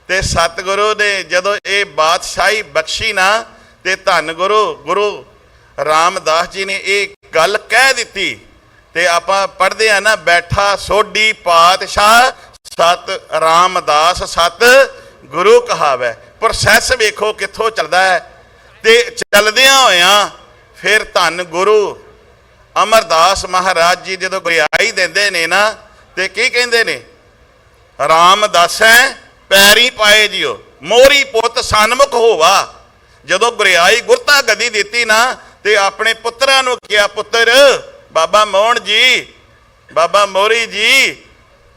ਤੇ ਸਤਿਗੁਰੂ ਨੇ ਜਦੋਂ ਇਹ ਬਾਦਸ਼ਾਹੀ ਬਖਸ਼ੀ ਨਾ, ਤੇ ਧੰਨ ਗੁਰੂ ਰਾਮਦਾਸ ਜੀ ਨੇ ਇਹ ਗੱਲ ਕਹਿ ਦਿੱਤੀ। ਤੇ ਆਪਾਂ ਪੜ੍ਹਦੇ ਆ ਨਾ, ਬੈਠਾ ਸੋਢੀ ਪਾਤਸ਼ਾਹ ਸਤ ਰਾਮਦਾਸ ਸਤ ਗੁਰੂ ਕਹਾਵੈ। ਪ੍ਰੋਸੈਸ ਵੇਖੋ ਕਿੱਥੋਂ ਚੱਲਦਾ ਹੈ। ਤੇ ਚੱਲਦਿਆਂ ਹੋਇਆਂ ਫਿਰ ਧੰਨ ਗੁਰੂ ਅਮਰਦਾਸ ਮਹਾਰਾਜ ਜੀ ਜਦੋਂ ਗੁਰਿਆਈ ਦਿੰਦੇ ਨੇ ਨਾ, ਤੇ ਕੀ ਕਹਿੰਦੇ ਨੇ, ਰਾਮਦਾਸੈ ਪੈਰੀ ਪਾਏ ਜਿਓ, ਮੋਰੀ ਪੁੱਤ ਸਨਮੁਖ ਹੋਵਾ। ਜਦੋਂ ਗੁਰਿਆਈ ਗੁਰਤਾ ਗੱਦੀ ਦਿੱਤੀ ਨਾ, ਤੇ ਆਪਣੇ ਪੁੱਤਰਾਂ ਨੂੰ ਕਿਹਾ, ਪੁੱਤਰ ਬਾਬਾ ਮੋਹਣ ਜੀ, ਬਾਬਾ ਮੋਰੀ ਜੀ,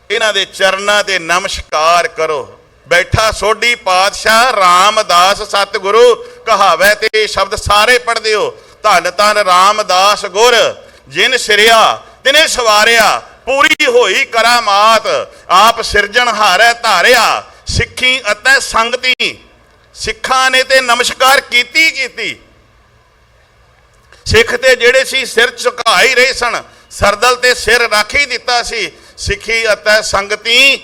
ਇਹਨਾਂ ਦੇ ਚਰਨਾਂ ਤੇ ਨਮਸਕਾਰ ਕਰੋ। ਬੈਠਾ ਸੋਢੀ ਪਾਤਸ਼ਾਹ ਰਾਮਦਾਸ ਸਤਿਗੁਰੂ ਕਹਾਵੈ। ਤੇ ਸ਼ਬਦ ਸਾਰੇ ਪੜ੍ਹਦੇ ਹੋ, ਧੰਨ ਧੰਨ ਰਾਮਦਾਸ ਗੁਰ, ਜਿਨ ਸਿਰਿਆ ਤਿਨੇ ਸਵਾਰਿਆ, ਪੂਰੀ ਹੋਈ ਕਰਾਮਾਤ, ਆਪ ਸਿਰਜਣਹਾਰੈ ਧਾਰਿਆ, ਸਿੱਖੀ ਅਤੇ ਸੰਗਤੀ। ਸਿੱਖਾਂ ਨੇ ਤੇ ਨਮਸਕਾਰ ਕੀਤੀ। ਸਿੱਖ ਤੇ ਜਿਹੜੇ ਸੀ ਸਿਰ ਝੁਕਾ ਹੀ ਰਹੇ ਸਨ, ਸਰਦਲ ਤੇ ਸਿਰ ਰੱਖ ਹੀ ਦਿੱਤਾ ਸੀ। ਸਿੱਖੀ ਅਤੇ ਸੰਗਤੀ,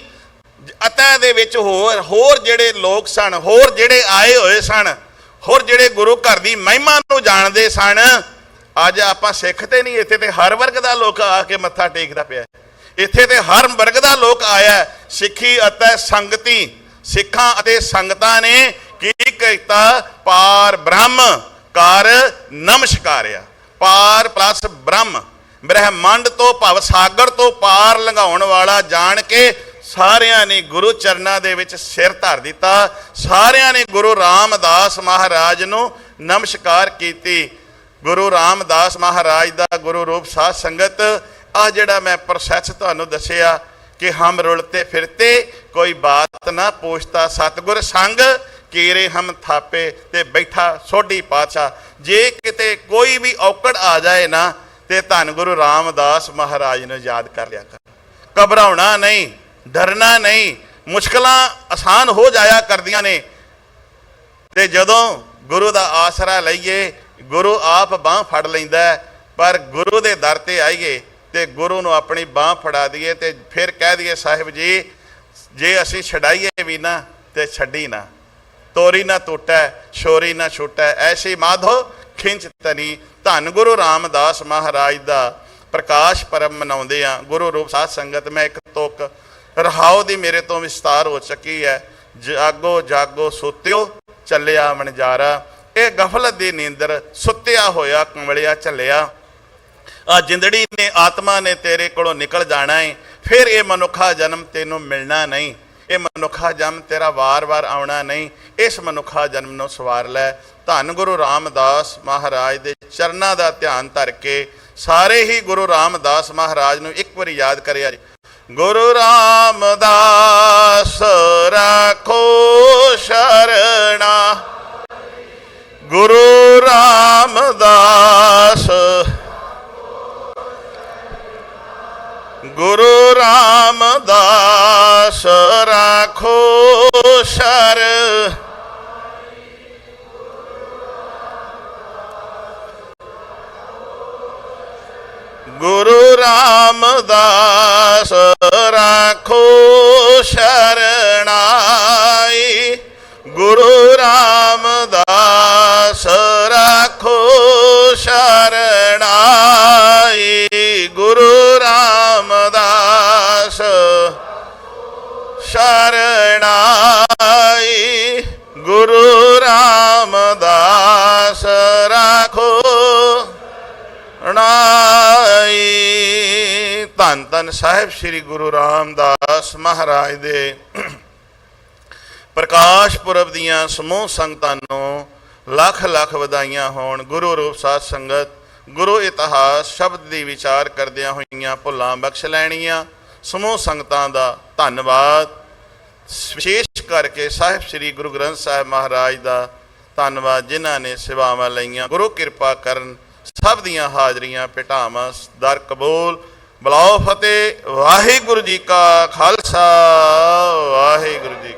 ਅਤੇ ਦੇ ਵਿੱਚ ਹੋਰ ਜਿਹੜੇ ਲੋਕ ਸਨ, ਹੋਰ ਜਿਹੜੇ ਆਏ ਹੋਏ ਸਨ, ਹੋਰ ਜਿਹੜੇ ਗੁਰੂ ਘਰ ਦੀ ਮਹਿਮਾ ਨੂੰ ਜਾਣਦੇ ਸਨ। ਅੱਜ ਆਪਾਂ ਸਿੱਖ ਤੇ ਨਹੀਂ, ਇੱਥੇ ਤੇ ਹਰ ਵਰਗ ਦਾ ਲੋਕ ਆ ਕੇ ਮੱਥਾ ਟੇਕਦਾ ਪਿਆ, ਇੱਥੇ ਤੇ ਹਰ ਵਰਗ ਦਾ ਲੋਕ ਆਇਆ। ਸਿੱਖੀ ਅਤੇ ਸੰਗਤੀ, ਸਿੱਖਾਂ ਅਤੇ ਸੰਗਤਾਂ ਨੇ ਕੀ ਕੀਤਾ, ਪਾਰ ਬ੍ਰਹਮ ਕਰ ਨਮਸਕਾਰਿਆ। ਪਾਰ ਪਲਸ ਬ੍ਰਹਮ, ਬ੍ਰਹਮੰਡ ਤੋਂ ਭਵ ਸਾਗਰ ਤੋਂ ਪਾਰ ਲੰਘਾਉਣ ਵਾਲਾ ਜਾਣ ਕੇ ਸਾਰਿਆਂ ਨੇ ਗੁਰੂ ਚਰਨਾਂ ਦੇ ਵਿੱਚ ਸਿਰ ਧਰ ਦਿੱਤਾ। ਸਾਰਿਆਂ ਨੇ ਗੁਰੂ ਰਾਮਦਾਸ ਮਹਾਰਾਜ ਨੂੰ ਨਮਸਕਾਰ ਕੀਤੀ। ਗੁਰੂ ਰਾਮਦਾਸ ਮਹਾਰਾਜ ਦਾ ਗੁਰੂ ਰੂਪ ਸਾਧ ਸੰਗਤ, ਆ ਜਿਹੜਾ ਮੈਂ ਪ੍ਰੋਸੈਸ ਤੁਹਾਨੂੰ ਦੱਸਿਆ ਕਿ ਹਮ ਰੁਲਤੇ ਫਿਰਤੇ ਕੋਈ ਬਾਤ ਨਾ ਪੁੱਛਤਾ, ਸਤਿਗੁਰ ਸੰਗ ਕੀਰੇ ਹਮ ਥਾਪੇ। ਤੇ ਬੈਠਾ ਸੋਢੀ ਪਾਤਸ਼ਾਹ, ਜੇ ਕਿਤੇ ਕੋਈ ਵੀ ਔਕੜ ਆ ਜਾਏ ਨਾ, ਤੇ ਧੰਨ ਗੁਰੂ ਰਾਮਦਾਸ ਮਹਾਰਾਜ ਨੂੰ ਯਾਦ ਕਰ ਲਿਆ ਕਰ। ਘਬਰਾਉਣਾ ਨਹੀਂ, ਡਰਨਾ ਨਹੀਂ, ਮੁਸ਼ਕਲਾਂ ਆਸਾਨ ਹੋ ਜਾਇਆ ਕਰਦੀਆਂ ਨੇ। ਤੇ ਜਦੋਂ ਗੁਰੂ ਦਾ ਆਸਰਾ ਲਈਏ, ਗੁਰੂ ਆਪ ਬਾਂਹ ਫੜ ਲੈਂਦਾ। ਪਰ ਗੁਰੂ ਦੇ ਦਰ ਤੇ ਆਈਏ ਤੇ ਗੁਰੂ ਨੂੰ ਆਪਣੀ ਬਾਂਹ ਫੜਾ ਦਈਏ, ਤੇ ਫਿਰ ਕਹਿ ਦਈਏ, ਸਾਹਿਬ ਜੀ ਜੇ ਅਸੀਂ ਛਡਾਈਏ ਵੀ ਨਾ ਤੇ ਛੱਡੀ ਨਾ, ਤੋਰੀ ਨਾ ਟੁੱਟੈ ਛੋਰੀ ਨਾ ਛੁੱਟੈ, ਐਸੀ ਮਾਧੋ ਖਿੰਚ ਤਨੀ। ਧੰਨ ਗੁਰੂ ਰਾਮਦਾਸ ਮਹਾਰਾਜ ਦਾ ਪ੍ਰਕਾਸ਼ ਪਰਬ ਮਨਾਉਂਦੇ ਆ। ਗੁਰੂ ਰੂਪ ਸਾਧ ਸੰਗਤ, ਮੈਂ ਇੱਕ ਤੁਕ ਰਹਾਉ ਦੀ ਮੇਰੇ ਤੋਂ ਵਿਸਤਾਰ ਹੋ ਚੁੱਕੀ ਹੈ। ਜਾਗੋ ਜਾਗੋ ਸੁੱਤਿਓ ਚੱਲਿਆ ਮਨਜਾਰਾ, ਇਹ ਗਫਲਤ ਦੀ ਨੀਂਦਰ ਸੁੱਤਿਆ ਹੋਇਆ ਕੰਵਲਿਆ ਝੱਲਿਆ। ਆ ਜਿੰਦੜੀ ਨੇ, ਆਤਮਾ ਨੇ ਤੇਰੇ ਕੋਲੋਂ ਨਿਕਲ ਜਾਣਾ ਹੈ, ਫਿਰ ਇਹ ਮਨੁੱਖਾ ਜਨਮ ਤੈਨੂੰ ਮਿਲਣਾ ਨਹੀਂ। ਇਹ ਮਨੁੱਖਾ ਜਨਮ ਤੇਰਾ ਵਾਰ-ਵਾਰ ਆਉਣਾ ਨਹੀਂ। ਇਸ ਮਨੁੱਖਾ ਜਨਮ ਨੂੰ ਸਵਾਰ ਲੈ। ਧੰਨ ਗੁਰੂ ਰਾਮਦਾਸ ਮਹਾਰਾਜ ਦੇ ਚਰਨਾਂ ਦਾ ਧਿਆਨ ਧਰ ਕੇ ਸਾਰੇ ਹੀ ਗੁਰੂ ਰਾਮਦਾਸ ਮਹਾਰਾਜ ਨੂੰ ਇੱਕ ਵਾਰੀ ਯਾਦ ਕਰਿਆ ਜੀ। ਗੁਰੂ ਰਾਮਦਾਸ ਰਾਖੋ ਸ਼ਰਣਾ, ਗੁਰੂ ਰਾਮਦਾਸ, ਗੁਰੂ ਰਾਮਦਾਸ ਰਾਖੋ ਸ਼ਰ, ਗੁਰੂ ਰਾਮਦਾਸ ਰਾਖੋ ਸ਼ਰਣਾਈ, ਗੁਰੂ ਰਾਮਦਾਸ ਰਾਖੋ ਸ਼ਰਣਾਈ, ਗੁਰੂ ਰਾਮਦਾਸ ਸ਼ਰਣਾਈ, ਗੁਰੂ ਰਾਮਦਾਸ ਰਾਖੋ ਸ਼ਰਣਾਈ। ਧੰਨ ਧੰਨ ਸਾਹਿਬ ਸ੍ਰੀ ਗੁਰੂ ਰਾਮਦਾਸ ਮਹਾਰਾਜ ਦੇ ਪ੍ਰਕਾਸ਼ ਪੁਰਬ ਦੀਆਂ ਸਮੂਹ ਸੰਗਤਾਂ ਨੂੰ ਲੱਖ ਲੱਖ ਵਧਾਈਆਂ ਹੋਣ। ਗੁਰੂ ਰੂਪ ਸਾਧ ਸੰਗਤ ਗੁਰੂ ਇਤਿਹਾਸ ਸ਼ਬਦ ਦੀ ਵਿਚਾਰ ਕਰਦਿਆਂ ਹੋਈਆਂ ਭੁੱਲਾਂ ਬਖਸ਼ ਲੈਣੀਆਂ। ਸਮੂਹ ਸੰਗਤਾਂ ਦਾ ਧੰਨਵਾਦ। ਵਿਸ਼ੇਸ਼ ਕਰਕੇ ਸਾਹਿਬ ਸ੍ਰੀ ਗੁਰੂ ਗ੍ਰੰਥ ਸਾਹਿਬ ਮਹਾਰਾਜ ਦਾ ਧੰਨਵਾਦ ਜਿਨ੍ਹਾਂ ਨੇ ਸੇਵਾਵਾਂ ਲਈਆਂ। ਗੁਰੂ ਕਿਰਪਾ ਕਰਨ, ਸਭ ਦੀਆਂ ਹਾਜ਼ਰੀਆਂ ਭਟਾਵਾਂ ਦਰ ਕਬੂਲ। ਬੁਲਾਓ ਫਤਿਹ। ਵਾਹਿਗੁਰੂ ਜੀ ਕਾ ਖਾਲਸਾ, ਵਾਹਿਗੁਰੂ ਜੀ।